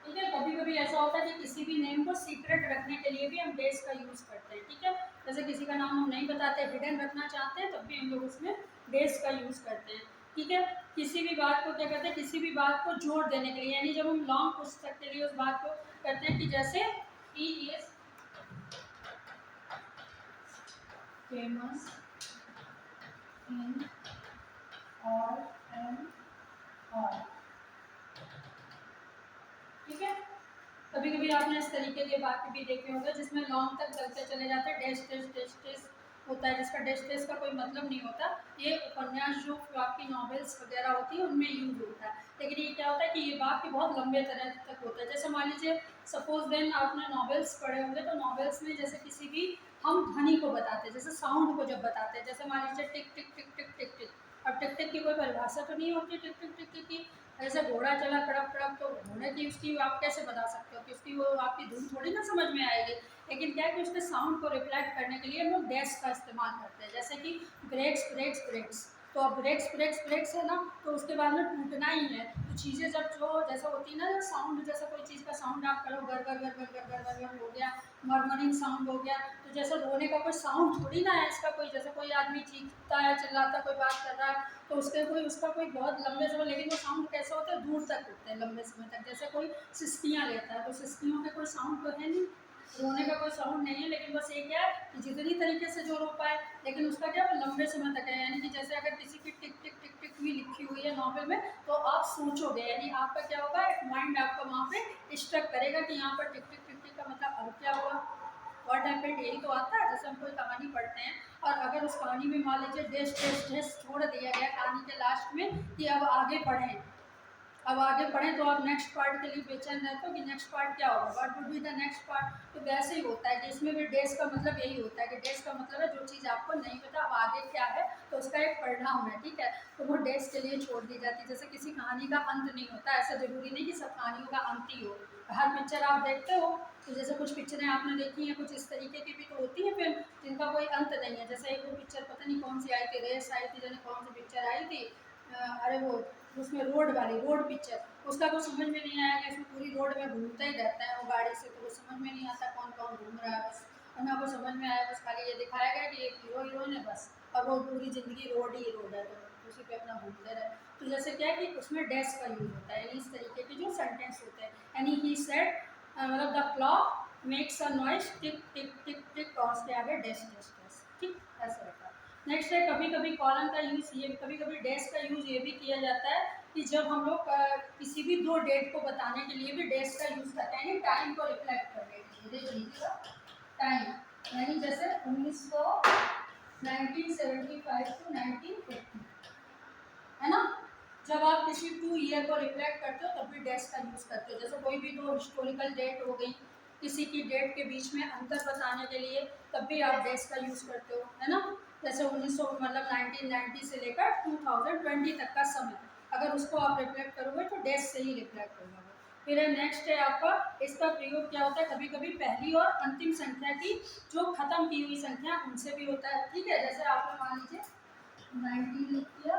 ठीक है। कभी कभी ऐसा होता है कि किसी भी नेम को सीक्रेट रखने के लिए भी हम डेज का यूज करते हैं, ठीक है। जैसे किसी का नाम हम नहीं बताते, हिडन रखना चाहते हैं, तब भी हम लोग उसमें डेज का यूज करते हैं, ठीक है। किसी भी बात को क्या कहते हैं, किसी भी बात को जोड़ देने के लिए, यानी जब हम लॉन्ग पुस्तक के लिए उस बात को करते हैं कि जैसे he is famous in all and all, ठीक है। कभी कभी आपने इस तरीके की बात भी देखे होंगे जिसमें लॉन्ग तक चलते चले जाते हैं, डैश डैश डैश डैश होता है, जिसका डैश डैश का कोई मतलब नहीं होता। ये उपन्यास जो आपकी नॉवेल्स वगैरह होती है उनमें यूज होता है, लेकिन ये क्या होता है कि ये वाक्य बहुत लंबे तरह तक होता है। जैसे मान लीजिए सपोज देन आपने नॉवेल्स पढ़े होंगे, तो नॉवेल्स में जैसे किसी भी हम ध्वनि को बताते हैं, जैसे साउंड को जब बताते हैं, जैसे मान लीजिए टिक टिक टिक टिक टिक टिक, अब टिक टिक की कोई परिभाषा तो नहीं होती टिक टिक टिक टिक की, ऐसे घोड़ा चला कड़क कड़क, तो घोड़े की उसकी आप कैसे बता सकते हो कि उसकी वो आपकी धुन थोड़ी ना समझ में आएगी। लेकिन क्या है कि उसके साउंड को रिफ्लेक्ट करने के लिए हम लोग डैश का इस्तेमाल करते हैं, जैसे कि ब्रेक्स ब्रेक्स ब्रेक्स, तो अब ब्रेक्स ब्रेक्स ब्रेक्स है ना, तो उसके बाद में टूटना ही है। तो चीज़ें जब जो जैसा होती है ना, साउंड जैसा कोई चीज़ का साउंड आप करो, गर गर गर गर गर गर गर हो गया, मर्मरिंग साउंड हो गया, तो जैसा रोने का कोई साउंड थोड़ी ना है इसका, कोई जैसे कोई आदमी चीखता है चिल्लाता कोई बात कर रहा है, तो उसका कोई बहुत लंबे समय, लेकिन वो साउंड कैसे होते हैं, दूर तक होते हैं लंबे समय तक। जैसे कोई सिस्कियाँ लेता है, तो सिस्कियों का कोई साउंड तो है नहीं, रोने का कोई साउंड नहीं है, लेकिन बस ये क्या है कि जितनी तरीके से जो रो पाए, लेकिन उसका क्या है लंबे समय तक है। यानी कि जैसे अगर किसी की टिक टिक टिक टिक भी लिखी हुई है नॉवल में, तो आप सोचोगे, यानी आपका क्या होगा, एक माइंड आपका वहाँ पे स्ट्रक करेगा कि यहाँ पर टिक टिक टिक टिक का मतलब अब क्या हुआ, व्हाट हैपेंड, यही तो आता है जैसे हम कोई कहानी पढ़ते हैं। और अगर उस कहानी में मान लीजिए डेस डेस डेस छोड़ दिया गया कहानी के लास्ट में कि अब आगे बढ़ें, अब आगे पढ़ें तो आप नेक्स्ट पार्ट के लिए बेचैन रहते हो कि नेक्स्ट पार्ट क्या होगा, what would be the next part. तो वैसे ही होता है कि इसमें भी डेज का मतलब यही होता है कि डेज का मतलब है जो चीज़ आपको नहीं पता अब आगे क्या है तो उसका एक परिणाम है, ठीक है, तो वो डेज के लिए छोड़ दी जाती है। जैसे किसी कहानी का अंत नहीं होता, ऐसा ज़रूरी नहीं कि सब कहानियों का अंत ही हो। हर पिक्चर आप देखते हो तो जैसे कुछ पिक्चरें आपने देखी हैं, कुछ इस तरीके की भी तो होती हैं फिल्म जिनका कोई अंत नहीं है। जैसे एक वो पिक्चर पता नहीं कौन सी आई थी, रेस आई थी, जाने कौन सी पिक्चर आई थी, अरे वो उसमें रोड वाली रोड पिक्चर, उसका कुछ समझ में नहीं आया कि उसमें पूरी रोड में घूमता ही रहता है वो गाड़ी से, तो वो समझ में नहीं आता कौन कौन घूम रहा है, बस और ना को समझ में आया, बस खाली ये दिखाया गया कि एक हीरो हीरोइन है बस, और वो पूरी ज़िंदगी रोड ही रोड है तो उसी पे अपना घूमते रहे। तो जैसे क्या है कि उसमें डैश का यूज़ होता है, यानी इस तरीके के जो सेंटेंस होते हैं, यानी ही सेड मतलब the clock makes a noise tick tick tick tick और उसके आगे डैश डैश डैश, ठीक ऐसा होता है। नेक्स्ट है कभी कभी कॉलन का यूज़, ये कभी कभी डैश का यूज़ ये भी किया जाता है कि जब हम लोग किसी भी दो डेट को बताने के लिए भी डैश का यूज़ करते हैं, यानी टाइम को रिफ्लेक्ट करने के लिए। देखिएगा टाइम, यानी जैसे 1975 टू 1950, है ना, जब आप किसी 2 ईयर को रिफ्लेक्ट करते हो तब भी डैश का यूज़ करते हो। जैसे कोई भी दो हिस्टोरिकल डेट हो गई, किसी की डेट के बीच में अंतर बताने के लिए तब भी आप डैश का यूज़ करते हो, है ना। जैसे 1900 मतलब 1990 से लेकर 2020 तक का समय, अगर उसको आप रिफ्लेक्ट करोगे तो डैश से ही रिफ्लेक्ट होगा। फिर नेक्स्ट है आपका, इसका प्रयोग क्या होता है, कभी कभी पहली और अंतिम संख्या की जो खत्म की हुई संख्या उनसे भी होता है, ठीक है। जैसे आपने मान लीजिए 19 लिख दिया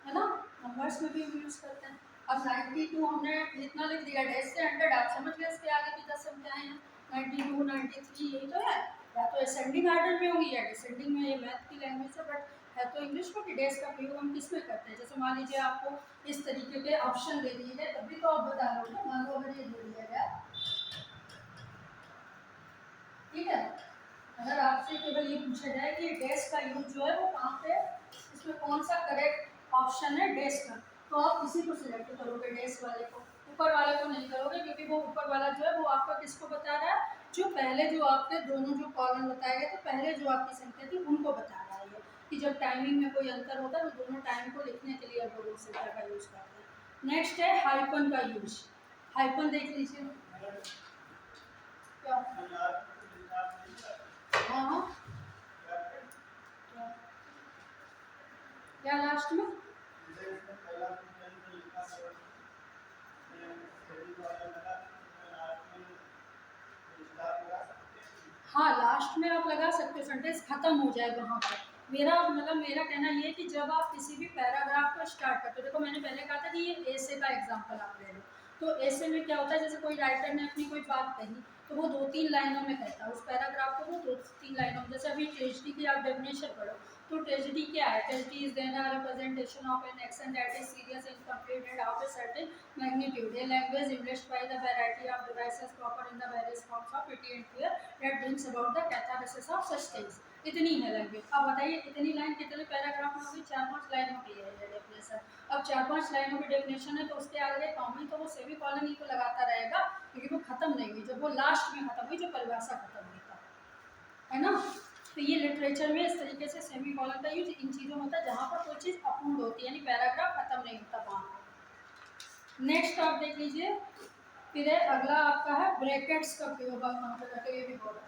है ना, नंबर्स में भी यूज करते हैं। अब 92 हमने इतना लिख दिया डैश से 100, आप समझ गए इसके आगे की 10 संख्याएं हैं 92 93, यही तो है। या तो असेंडिंग आर्डर में होगी या डिसेंडिंग में, ये मैथ की लैंग्वेज है बट है तो इंग्लिश में कि डैश का प्रयोग हम किस में करते हैं। जैसे मान लीजिए आपको इस तरीके के ऑप्शन दे दिए गए तब भी तो आप बता लोगे, मान लो अगर ये दे दिया गया, ठीक है, अगर आपसे केवल ये पूछा जाए कि डैश का यूज जो है वो कहाँ पे, इसमें कौन सा करेक्ट ऑप्शन है डैश का, तो आप इसी को सिलेक्ट करोगे, डैश वाले को, ऊपर वाले को नहीं करोगे, क्योंकि वो ऊपर वाला जो है वो आपका किसको बता रहा है, जो पहले जो आपके दोनों जो कॉलम बताए गए तो पहले जो आपकी संख्या थी उनको बता रहा है ये, कि जब टाइमिंग में कोई अंतर होता है तो दोनों टाइम को लिखने के लिए अब वो संख्या का यूज करते हैं। नेक्स्ट है हाइपन का यूज, हाइपन देख लीजिए क्या, हाँ हाँ क्या लास्ट में, हाँ लास्ट में आप लगा सकते हो, सेंटेंस खत्म हो जाए वहाँ पर। मेरा मतलब मेरा कहना ये है कि जब आप किसी भी पैराग्राफ को स्टार्ट करते हो, देखो मैंने पहले कहा था कि ये ऐसे का एग्जांपल आप ले लो, तो ऐसे में क्या होता है, जैसे कोई राइटर ने अपनी कोई बात कही तो वो 2-3 लाइनों में कहता है उस पैराग्राफ को, वो 2-3 लाइनों में। जैसे अभी ट्रेजिडी की आप डेफिनेशन पढ़ो तो ट्रेजिडी क्या है, tragedy is then a representation of an action that is serious and complete and of a certain magnitude, a language invest by the variety of devices proper in the various forms of pity and fear that brings about the catharsis of such things. इतनी है लैंग्वेज। अब बताइए इतनी लाइन कितने पैराग्राफ में होगी, 4-5 लाइनों की है ये डेफिनेशन। अब 4-5 लाइनों की डेफिनेशन है तो उसके आगे कॉमा तो वो सेमी कॉलन ही तो लगाता रहेगा, क्योंकि वो खत्म नहीं हुई, जब वो लास्ट में खत्म हुई जो परिभाषा खत्म हुई था, है ना। तो ये लिटरेचर में इस तरीके से सेमी कॉलन का यूज इन चीज़ों में होता है जहाँ पर कोई चीज़ अपूर्ण होती है, यानी पैराग्राफ खत्म नहीं होता वहाँ पर। नेक्स्ट आप देख लीजिए, फिर है अगला आपका है ब्रैकेट्स का प्रयोग, आप वहाँ पर करके ये भी बहुत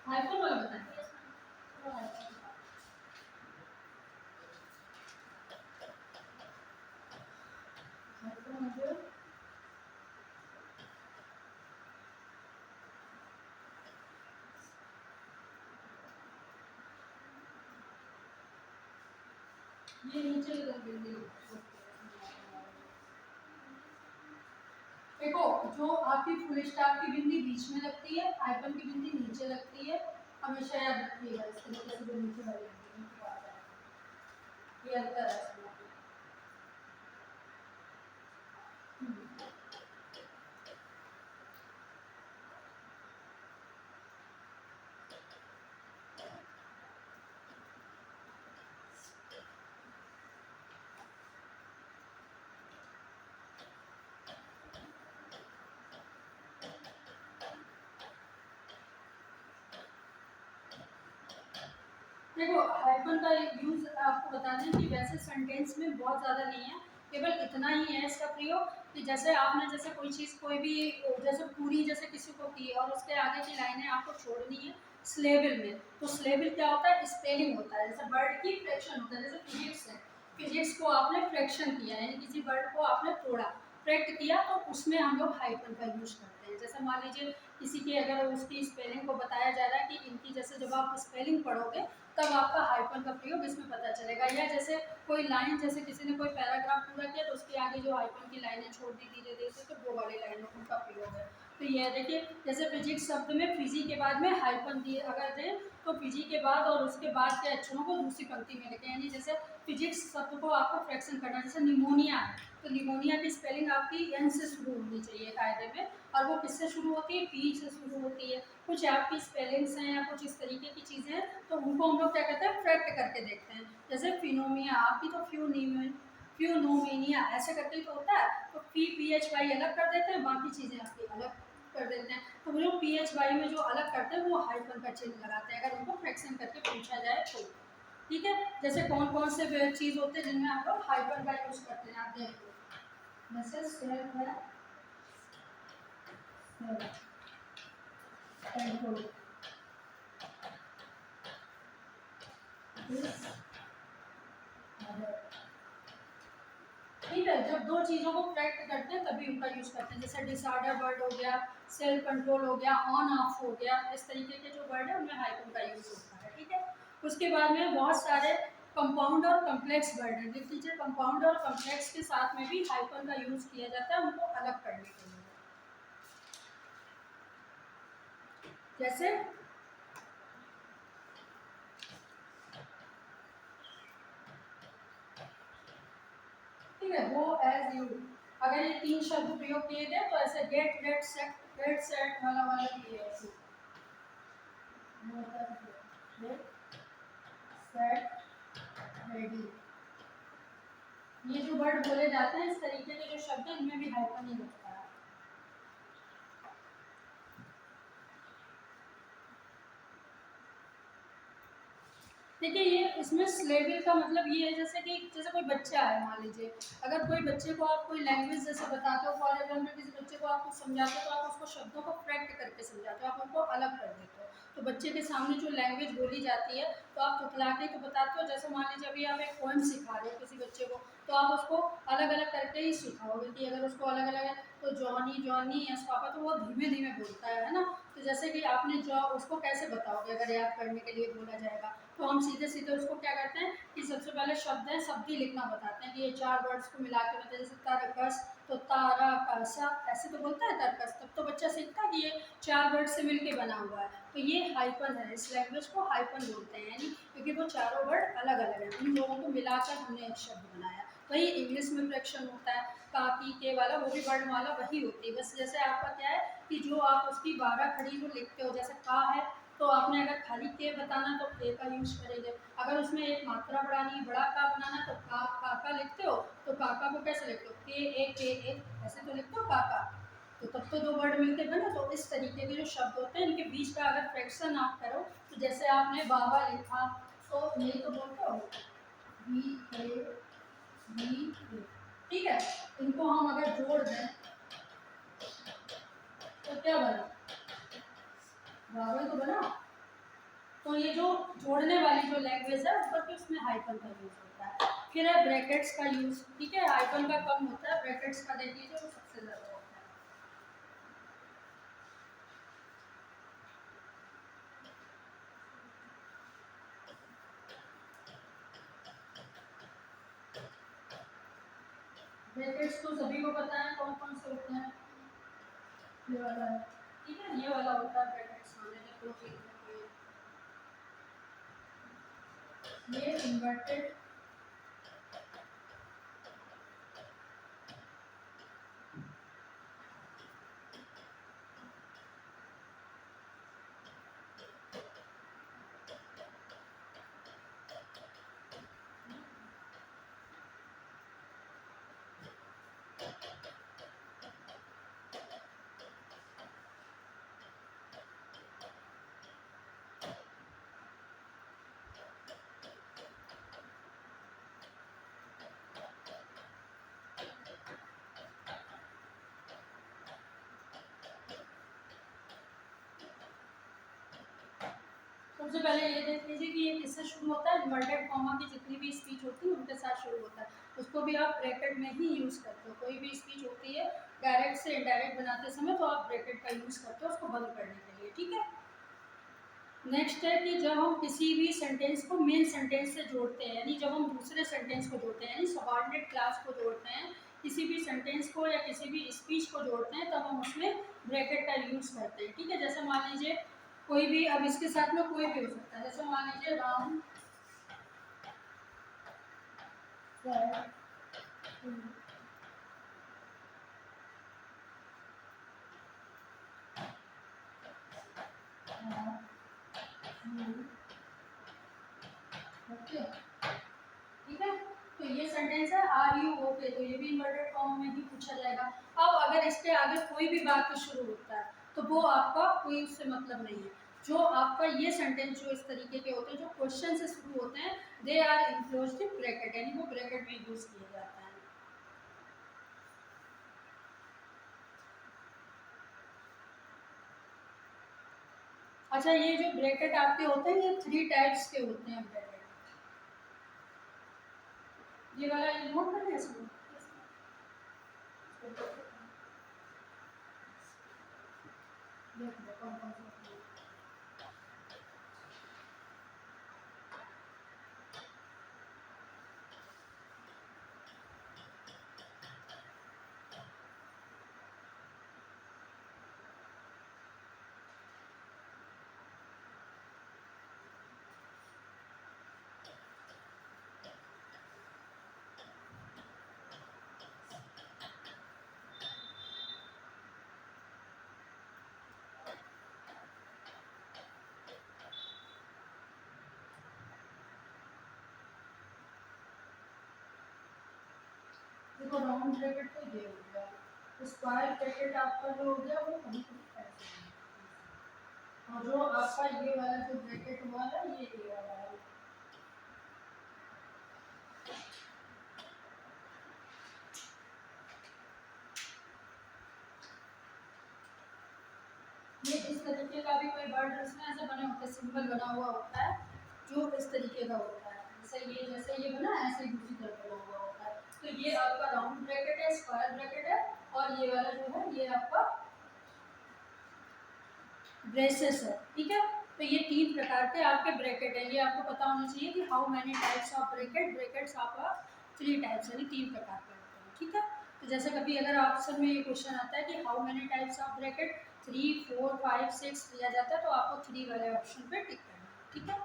हाइपन वाला बताएं। ये नीचे देखो, जो आपकी फुल स्टॉप की बिंदी बीच में लगती है, हाइपन की बिंदी नीचे लगती है, हमेशा याद रखिएगा इस तरीके से जो नीचे वाली बिंदी की बात है, ये अंतर है इसमें। देखो हाइपन का यूज आपको बता दें कि वैसे सेंटेंस में बहुत ज़्यादा नहीं है, केवल इतना ही है इसका प्रयोग कि जैसे आपने जैसे कोई चीज़ कोई भी जैसे पूरी जैसे किसी को की और उसके आगे की लाइनें आपको छोड़नी है स्लेबल में, तो स्लेबल क्या होता है, स्पेलिंग होता है। जैसे वर्ड की फ्रैक्शन होता है, जैसे फिजिक्स है, फिजिक्स को आपने फ्रैक्शन किया यानी किसी वर्ड को आपने तोड़ा, फ्रैक्ट किया, तो उसमें हम लोग हाइपन का यूज करते हैं। जैसे मान लीजिए किसी की अगर उसकी स्पेलिंग को बताया जा रहा है कि इनकी, जैसे जब आप स्पेलिंग पढ़ोगे तब आपका हाइपन का प्रयोग इसमें पता चलेगा। या जैसे कोई लाइन, जैसे किसी ने कोई पैराग्राफ पूरा किया तो उसके आगे जो हाइपन की लाइनें छोड़ दी धीरे धीरे से, तो वो वाली लाइनों उनका प्रयोग है। तो यह देखिए जैसे फिजिक्स शब्द में फिजी के बाद में हाइपन दिए अगर दें तो फिजी के बाद और उसके बाद के अक्षरों को दूसरी पंक्ति में लिखें, यानी जैसे फिजिक्स शब्द को आपको फ्रैक्शन करना है, जैसे निमोनिया है तो निमोनिया की स्पेलिंग आपकी एन से शुरू होनी चाहिए कायदे में, और वो किससे शुरू होती है, पी से शुरू होती है। कुछ आपकी स्पेलिंग्स हैं या कुछ इस तरीके की चीज़ें हैं तो उनको हम लोग क्या कहते हैं, फ्रैक्ट करके देखते हैं। जैसे फिनोमिया आपकी तो फ्यूनोमिनिया ऐसे करके ही तो होता है, तो PHY अलग कर देते हैं, बाकी चीज़ें आपकी अलग कर देते हैं। तो वो जो PHY में जो अलग करते हैं वो हाइपन का चिन्ह लगाते हैं अगर उनको फ्रैक्शन करके पूछा जाए तो। ठीक है, जैसे कौन कौन से चीज़ होते हैं जिनमें हम लोग हाइपन का यूज़ करते हैं, आप देख लो। जैसे सेल्फ है, कंट्रोल, ठीक है, जब दो चीज़ों को करेक्ट करते हैं तभी उनका यूज़ करते हैं। जैसे डिसऑर्डर वर्ड हो गया, सेल्फ कंट्रोल हो गया, ऑन ऑफ हो गया, इस तरीके के जो वर्ड है उनमें हाइपन का यूज़ होता है। ठीक है, उसके बाद में बहुत सारे कंपाउंड और कम्प्लेक्स वर्ड हैं, देख लीजिए कंपाउंड और कम्प्लेक्स के साथ में भी हाइपन का यूज़ किया जाता है उनको अलग करने के लिए। जैसे ठीक है, वो एज यू, अगर ये तीन शब्द प्रयोग किए गए तो ऐसे गेट, गेट सेट वाला वाला भी है ऐसे, सेट रेडी, ये जो वर्ड बोले जाते हैं इस तरीके के जो शब्द हैं इनमें भी हाइपन ही लगता है। देखिए ये इसमें स्लेबल का मतलब ये है जैसे कि जैसे कोई बच्चा है, मान लीजिए अगर कोई बच्चे को आप कोई लैंग्वेज जैसे बताते हो, फॉर एग्जाम्पल किसी बच्चे को आप कुछ समझाते हो तो आप उसको शब्दों को फ्रैक्ट करके समझाते हो, आप उनको अलग कर देते हो। तो बच्चे के सामने जो लैंग्वेज बोली जाती है तो आप तुतला के तो बताते हो, जैसे मान लीजिए अभी आप एक पोएम सिखा रहे हो किसी बच्चे को तो आप उसको अलग अलग करके ही सिखाओगे कि अगर उसको अलग अलग है तो जॉनी जॉनी यस पापा, तो वो धीमे धीमे बोलता है ना। तो जैसे कि आपने जो उसको कैसे बताओगे अगर याद करने के लिए बोला जाएगा, तो हम सीधे सीधे उसको क्या करते हैं कि सबसे पहले शब्द है शब्द ही लिखना बताते हैं कि ये चार वर्ड्स को मिला के बताते हैं। जैसे तरकस तो तारा कसा ऐसे तो बोलता है तरकस, तब तो बच्चा सीखता है कि ये चार वर्ड से मिलके बना हुआ है। तो ये हाइपन है, इस लैंग्वेज को हाइपन बोलते हैं, यानी क्योंकि वो चारों वर्ड अलग अलग हैं, उन लोगों को मिलाकर हमने एक शब्द बनाया। वही इंग्लिश में फ्रैक्शन होता है, का की के वाला वो भी वर्णमाला वही होती है, बस जैसे आपका क्या है कि जो आप उसकी 12 खड़ी जो लिखते हो, जैसे का है तो आपने अगर खाली के बताना तो के का यूज करेंगे, अगर उसमें एक मात्रा बढ़ानी बड़ा का बनाना तो का लिखते हो, तो काका को कैसे लिखते हो, के एक ऐसे तो लिखते हो काका, तो तब तो दो वर्ड मिलके बने। तो इस तरीके के जो शब्द होते हैं इनके बीच का अगर फ्रैक्शन आप करो तो जैसे आपने बाबा लिखा तो ये तो बोलते हो बी ए बी ए, ठीक है, इनको हम अगर जोड़ दें तो क्या बना, बाबा तो बना। तो ये जो जोड़ने वाली जो लैंग्वेज है ऊपर के उसमें हाइपन का यूज होता है। फिर है ब्रैकेट्स का यूज, ठीक है, हाइपन का कम होता है, ब्रैकेट्स का देख लीजिए वो सबसे ज्यादा होता है। ब्रैकेट्स तो सभी को पता है कौन कौन से होते हैं, ये वाला है, ठीक है, ये वाला होता है ब्रैकेट्स वाले जो दो चीज ये इन्वर्टेड सबसे पहले ये देख लीजिए कि ये किससे शुरू होता है, इन्वर्टेड कॉमा की जितनी भी स्पीच होती है उनके साथ शुरू होता है, उसको भी आप ब्रैकेट में ही यूज़ करते हो। कोई भी स्पीच होती है डायरेक्ट से इनडायरेक्ट बनाते समय तो आप ब्रैकेट का यूज़ करते हो उसको बंद करने के लिए, ठीक है। नेक्स्ट है कि जब हम किसी भी सेंटेंस को मेन सेंटेंस से जोड़ते हैं, यानी जब हम दूसरे सेंटेंस को जोड़ते हैं, यानी सबऑर्डिनेट क्लास को जोड़ते हैं, किसी भी सेंटेंस को या किसी भी स्पीच को जोड़ते हैं, तब हम उसमें ब्रैकेट का यूज़ करते हैं, ठीक है। जैसे मान लीजिए कोई भी, अब इसके साथ में कोई भी हो सकता है, जैसे मान लीजिए राम ओके, ठीक है। तो ये सेंटेंस है आर यू ओके, तो ये भी इन्वर्टेड कॉमा में ही पूछा जाएगा। अब अगर इसके आगे कोई भी वाक्य शुरू होता है तो वो आपका कोई उससे मतलब नहीं है। जो आपका ये सेंटेंस जो इस तरीके के होते हैं, जो क्वेश्चन से शुरू होते हैं, they are enclosed in bracket, यानी वो ब्रैकेट में यूज किया जाता है। अच्छा, ये जो ब्रैकेट आपके होते हैं ये 3 टाइप्स के होते हैं ब्रैकेट। ये वाला नोट कर लिया इसमें, देख लो कौन कौन से होते हैं। देखो राउंड ब्रैकेट तो ये हो गया, स्क्वायर ब्रैकेट आपका जो हो गया वो कहीं कहीं ऐसे है। और जो आपका ये वाला जो ब्रैकेट हुआ है ये वाला है। ये इस तरीके का भी कोई वर्ड इसमें ऐसे बने होते हैं, सिंबल बना हुआ होता है जो इस तरीके का होता है, जैसे ये बना ऐसे ही दूसरी तरफ बना हुआ होता है। तो ये आपका राउंड ब्रैकेट है, स्क्वायर ब्रैकेट है, और ये वाला जो है ये आपका ब्रेसेस है, ठीक है। तो ये 3 प्रकार के आपके ब्रैकेट हैं। ये आपको पता होना चाहिए कि how many types of brackets आपका 3 टाइप्स यानी 3 प्रकार के होते हैं, ठीक है। तो जैसे कभी अगर ऑप्शन में ये क्वेश्चन आता है कि how many types of bracket 3, 4, 5, 6 दिया जाता है तो आपको 3 वाले ऑप्शन पे टिक करना है, ठीक है।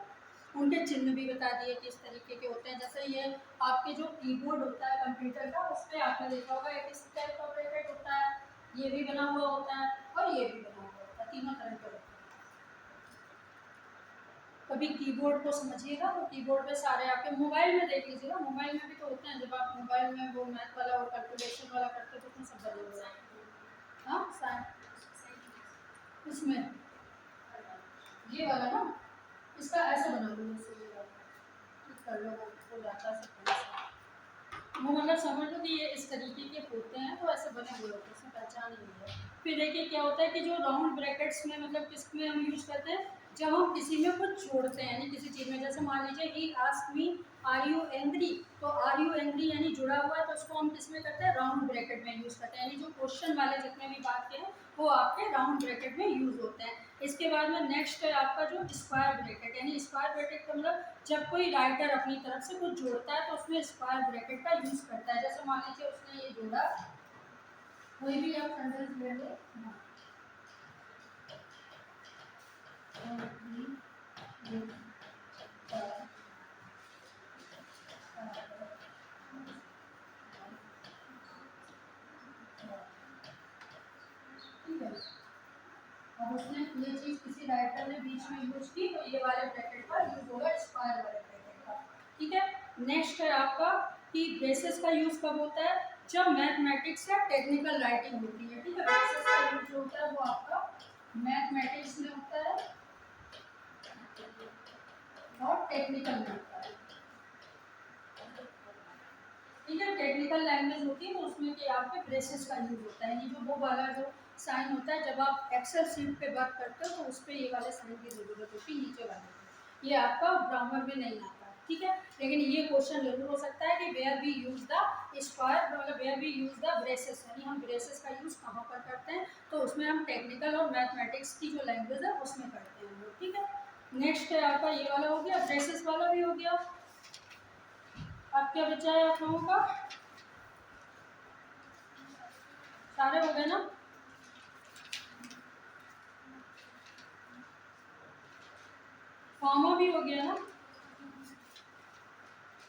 उनके चिन्ह भी बता दिए कि इस तरीके के होते हैं। जैसे ये आपके जो कीबोर्ड होता है कंप्यूटर का, उस पर आपने देखा होगा एक इस टाइप का ब्रैकेट होता है, ये भी बना हुआ होता है और ये भी बना हुआ होता है, तीनों तरह के होते हैं। कभी कीबोर्ड को समझिएगा तो कीबोर्ड पे सारे आपके, मोबाइल में देख लीजिएगा, मोबाइल में भी तो होते हैं, जब आप मोबाइल में वो मैथ वाला और कैलकुलेशन वाला करते हो तो उसमें सब बने हुए हैं। हाँ इसमें ये वाला ना, इसका ऐसे बना लो, जैसे ये वाला ठीक कर लो, वो जाता है सब, वो मतलब समझ लो कि ये इस तरीके के होते हैं, तो ऐसे बने हुए होते हैं, इसमें पहचान नहीं है। फिर देखिए क्या होता है कि जो राउंड ब्रैकेट्स में मतलब किस में हम यूज करते हैं, जब हम किसी में कुछ जोड़ते हैं, यानी किसी चीज़ में, जैसे मान लीजिए he asked me are you angry, तो आर यू एंग्री यानी जुड़ा हुआ है, तो उसको हम किस में करते हैं, राउंड ब्रैकेट में यूज़ करते हैं, यानी जो क्वेश्चन वाले जितने भी वाक्य हैं वो आपके राउंड ब्रैकेट में यूज़ होते हैं। इसके बाद में नेक्स्ट है आपका जो स्क्वायर ब्रैकेट, यानी स्क्वायर ब्रैकेट का मतलब जब कोई राइटर अपनी तरफ से कुछ जोड़ता है तो उसमें स्क्वायर ब्रैकेट का यूज़ करता है। जैसे मान लीजिए उसने ये जोड़ा, कोई भी आप सेंटेंस ले ले, ठीक है। अब उसने ये चीज़ किसी राइटर ने बीच में यूज की तो ये वाले ब्रैकेट का यूज होगा, स्क्वायर वाले ब्रैकेट का, ठीक है। नेक्स्ट है आपका कि ब्रेसेस का यूज कब होता है, जब मैथमेटिक्स या टेक्निकल राइटिंग होती है, ठीक है। ब्रेसेस का यूज जो होता है वो आपका मैथमेटिक्स में होता है और टेक्निकल में होता है, ठीक है। टेक्निकल लैंग्वेज होती है तो उसमें कि आपके ब्रेसेस का यूज होता है, यानी जो वो वाला जो साइन होता है, जब आप एक्सेल शीट पे वर्क करते हो तो उस पर ये वाले साइन की जरूरत होती है, नीचे वाले। ये आपका ग्रामर में नहीं आता, ठीक है। लेकिन ये क्वेश्चन जरूर हो सकता है कि where we use the square, मतलब where we use the braces, यानी हम ब्रेसेस का यूज कहाँ पर करते हैं, तो उसमें हम टेक्निकल और मैथमेटिक्स की जो लैंग्वेज है उसमें करते हैं हम लोग, ठीक है। नेक्स्ट है आपका ये वाला हो गया, ब्रेसेस वाला भी हो गया। अब क्या बचा है आप लोगों का, सारे हो गए ना। कॉमा भी हो गया ना,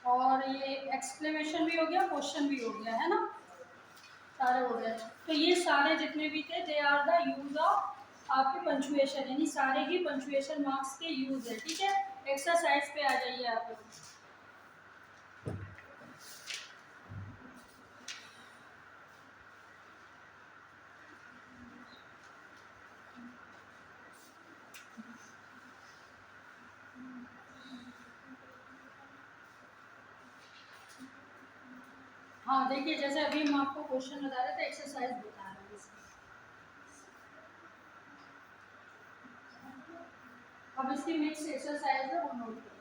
और ये एक्सक्लेमेशन भी हो गया, क्वेश्चन भी हो गया, है ना, सारे हो गए। तो ये सारे जितने भी थे they are the use of आपके पंचुएशन, यानी सारे ही पंचुएशन मार्क्स के यूज है, ठीक है। एक्सरसाइज पे आ जाइए आप लोग। हाँ देखिए, जैसे अभी हम आपको क्वेश्चन बता रहे थे, एक्सरसाइज बता रहे हैं इसमें। अब इसकी मिक्स एक्सरसाइज है, वो नोट करें।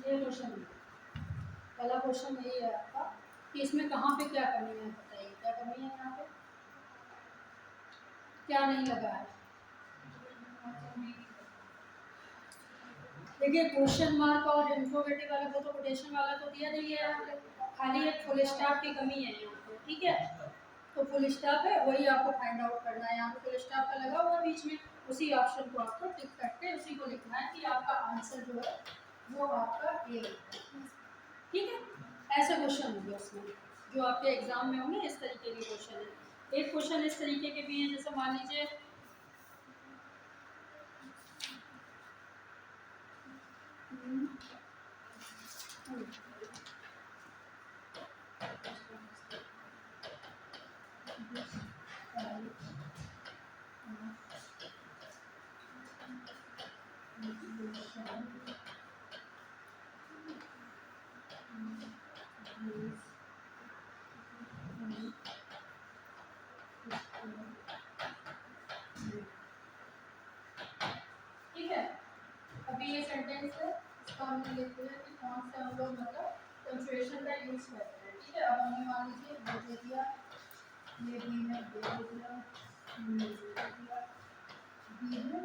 ये क्वेश्चन पहला क्वेश्चन यही है आपका कि इसमें कहाँ पे क्या कमी है, बताइए क्या कमी है यहाँ पे, क्या नहीं लगा है। देखिए क्वेश्चन मार्क और इंट्रोगेटिव वाले को तो कोटेशन वाला तो दिया नहीं है यहाँ पे, खाली एक फुल स्टॉप की कमी है यहाँ पे, ठीक है। तो फुल स्टॉप है, वही आपको फाइंड आउट करना है। यहाँ पे फुल स्टॉप का लगा हुआ बीच में, उसी ऑप्शन को आपको टिक करके उसी को लिखना है कि आपका आंसर जो है वो आपका ए है, ठीक है। ऐसे क्वेश्चन होंगे उसमें जो आपके एग्जाम में होंगे, इस तरीके के क्वेश्चन है। एक क्वेश्चन इस तरीके के भी हैं, जैसे मान लीजिए ठीक है। अभी ये सेंटेंस है, इसका हमने लिख लिया कि कौन से हम लोग मतलब पंक्चुएशन का यूज करते हैं, ठीक है। अब हमने मान लीजिए ये दे दिया, ये बी में दे दिया, दे दिया, बी में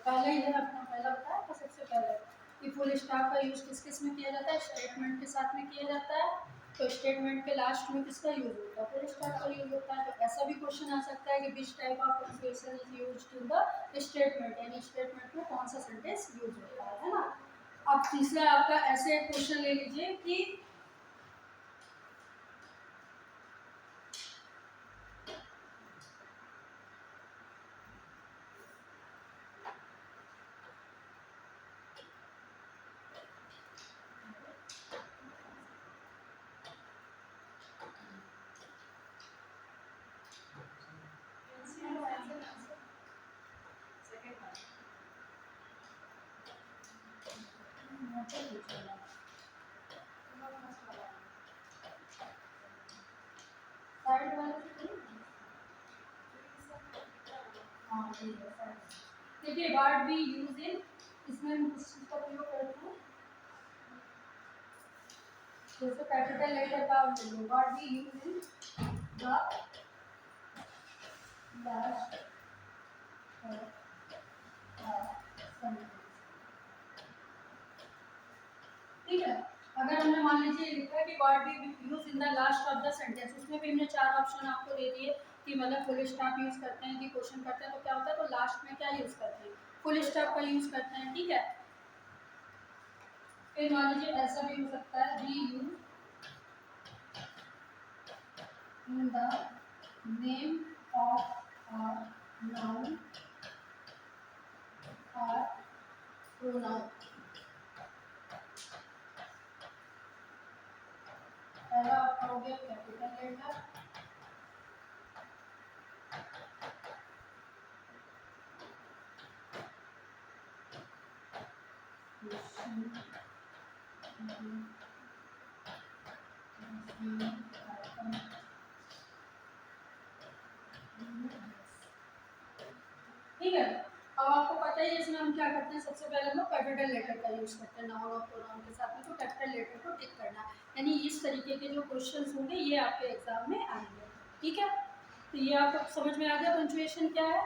पहले ही है अपना पहला बताया था सबसे पहले कि फुल स्टॉप का यूज किस किस में किया जाता है, स्टेटमेंट के साथ में किया जाता है। तो स्टेटमेंट के लास्ट में किसका यूज होता है, फुल स्टॉप का यूज होता है। तो ऐसा भी क्वेश्चन आ सकता है कि which type of punctuation is used in the statement, यानी स्टेटमेंट में कौन सा सेंटेंस यूज होता है ना। अब तीसरा आपका ऐसे क्वेश्चन ले लीजिए कि देखिए वर्ड भी यूज इन, इसमें हम किस चीज का प्रयोग करते हैं, जैसे कैपिटल लेटर का वर्ड भी यूज इन द लास्ट ठीक है। अगर हमने मान लीजिए लिखा है कि what we use in the last of the sentence, उसमें भी हमने 4 ऑप्शन आपको दे दिए कि मतलब फुल स्टॉप यूज करते हैं कि क्वेश्चन करते हैं, तो क्या होता है, तो लास्ट में क्या यूज करते हैं, फुल स्टॉप का यूज करते हैं, ठीक है। फिर मान लीजिए ऐसा भी हो सकता है, we use in the name of a noun और प्रोनाउन। पहला आपका हो गया कैपिटल लेटर, ठीक है। अब आपको पता ही है इसमें हम क्या करते हैं, सबसे पहले हम लोग कैपिटल लेटर का यूज करते हैं नाउन और प्रोनाउन के साथ में, तो कैपिटल लेटर को टिक करना है, यानी इस तरीके के जो क्वेश्चंस होंगे ये आपके एग्जाम में आएंगे, ठीक है। तो ये आपको समझ में आ गया पंचुएशन क्या है।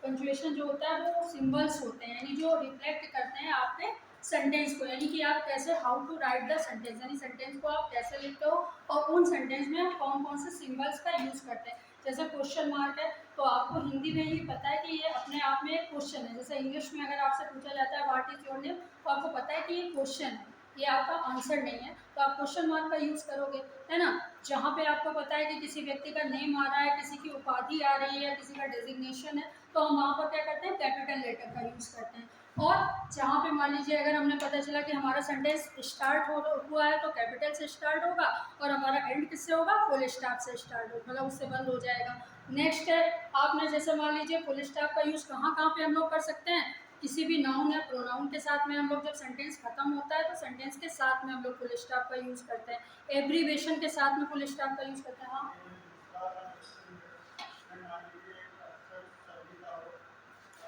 पंचुएशन जो होता है वो सिंबल्स होते हैं, यानी जो रिफ्लेक्ट करते हैं आपके सेंटेंस को, यानी कि आप कैसे, how to write the sentence, यानी सेंटेंस को आप कैसे लिखते हो और उन सेंटेंस में आप कौन कौन से सिंबल्स का यूज करते हैं। जैसे क्वेश्चन मार्क है, तो आपको हिंदी में ही पता है कि ये अपने आप में एक क्वेश्चन है। जैसे इंग्लिश में अगर आपसे पूछा जाता है व्हाट इज योर नेम, तो आपको पता है कि ये क्वेश्चन है, ये आपका आंसर नहीं है, तो आप क्वेश्चन मार्क का यूज करोगे, है ना। जहाँ पे आपको पता है कि किसी व्यक्ति का नेम आ रहा है, किसी की उपाधि आ रही है, किसी का डेजिग्नेशन है, तो हम वहाँ पर क्या करते हैं, कैपिटल लेटर का यूज करते हैं। और जहाँ पे मान लीजिए अगर हमने पता चला कि हमारा सेंटेंस स्टार्ट हुआ है तो कैपिटल से स्टार्ट होगा, और हमारा एंड किससे होगा, फुल स्टॉप से स्टार्ट होगा, मतलब उससे बंद हो जाएगा। नेक्स्ट है, आपने जैसे मान लीजिए फुल स्टॉप का यूज़ कहाँ कहाँ पे हम लोग कर सकते हैं, किसी भी नाउन या प्रोनाउन के साथ में हम लोग जब सेंटेंस खत्म होता है तो सेंटेंस के साथ में हम लोग फुल स्टॉप का यूज़ करते हैं, एब्रीवेशन के साथ में फुल स्टॉप का यूज़ करते हैं। हाँ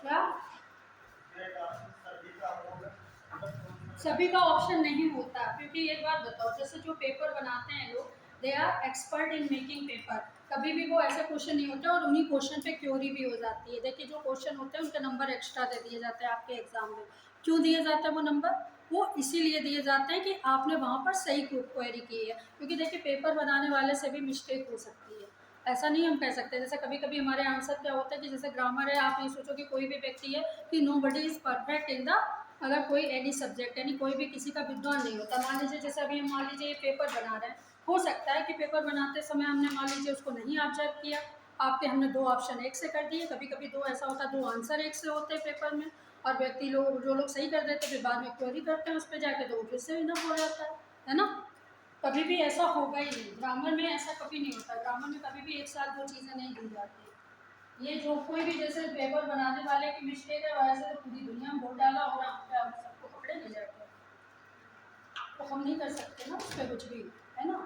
क्या, सभी का ऑप्शन नहीं होता, क्योंकि एक बात बताओ, जैसे जो पेपर बनाते हैं लोग, they are expert in making paper, कभी भी वो ऐसे क्वेश्चन नहीं होते और उन्हीं क्वेश्चन पे क्योरी भी हो जाती है। देखिए जो क्वेश्चन होते हैं उनके नंबर एक्स्ट्रा दे दिए जाते हैं आपके एग्जाम में, क्यों दिए जाते हैं वो नंबर, वो इसीलिए दिए जाते हैं कि आपने वहाँ पर सही क्वेरी की है, क्योंकि देखिए पेपर बनाने वाले से भी मिस्टेक हो सकती है, ऐसा नहीं हम कह सकते। जैसे कभी कभी हमारे आंसर क्या होता है कि जैसे ग्रामर है, आप ये सोचो कि कोई भी व्यक्ति है कि nobody is perfect in the, अगर कोई एनी सब्जेक्ट, यानी कोई भी किसी का विद्वान नहीं होता। मान लीजिए जैसे अभी हम मान लीजिए ये पेपर बना रहे हैं, हो सकता है कि पेपर बनाते समय हमने मान लीजिए उसको नहीं ऑब्जर्व किया, आपके हमने 2 ऑप्शन एक से कर दिए, कभी कभी 2 ऐसा होता है 2 आंसर एक से होते हैं पेपर में, और व्यक्ति लोग जो लोग सही कर देते फिर बाद में क्वेरी करते हैं उस पर जाके, तो फिर से इनफ हो जाता है ना। कभी भी ऐसा होगा ही नहीं, ग्रामर में ऐसा कभी नहीं होता, ग्रामर में कभी भी एक साथ 2 चीज़ें नहीं दी जाती। ये जो कोई भी जैसे पेपर बनाने वाले की मिस्टेक है, वैसे तो पूरी दुनिया में वोट डाला हो रहा है, सबको पकड़े नहीं जाते, तो हम नहीं कर सकते ना उस पर कुछ भी, है ना।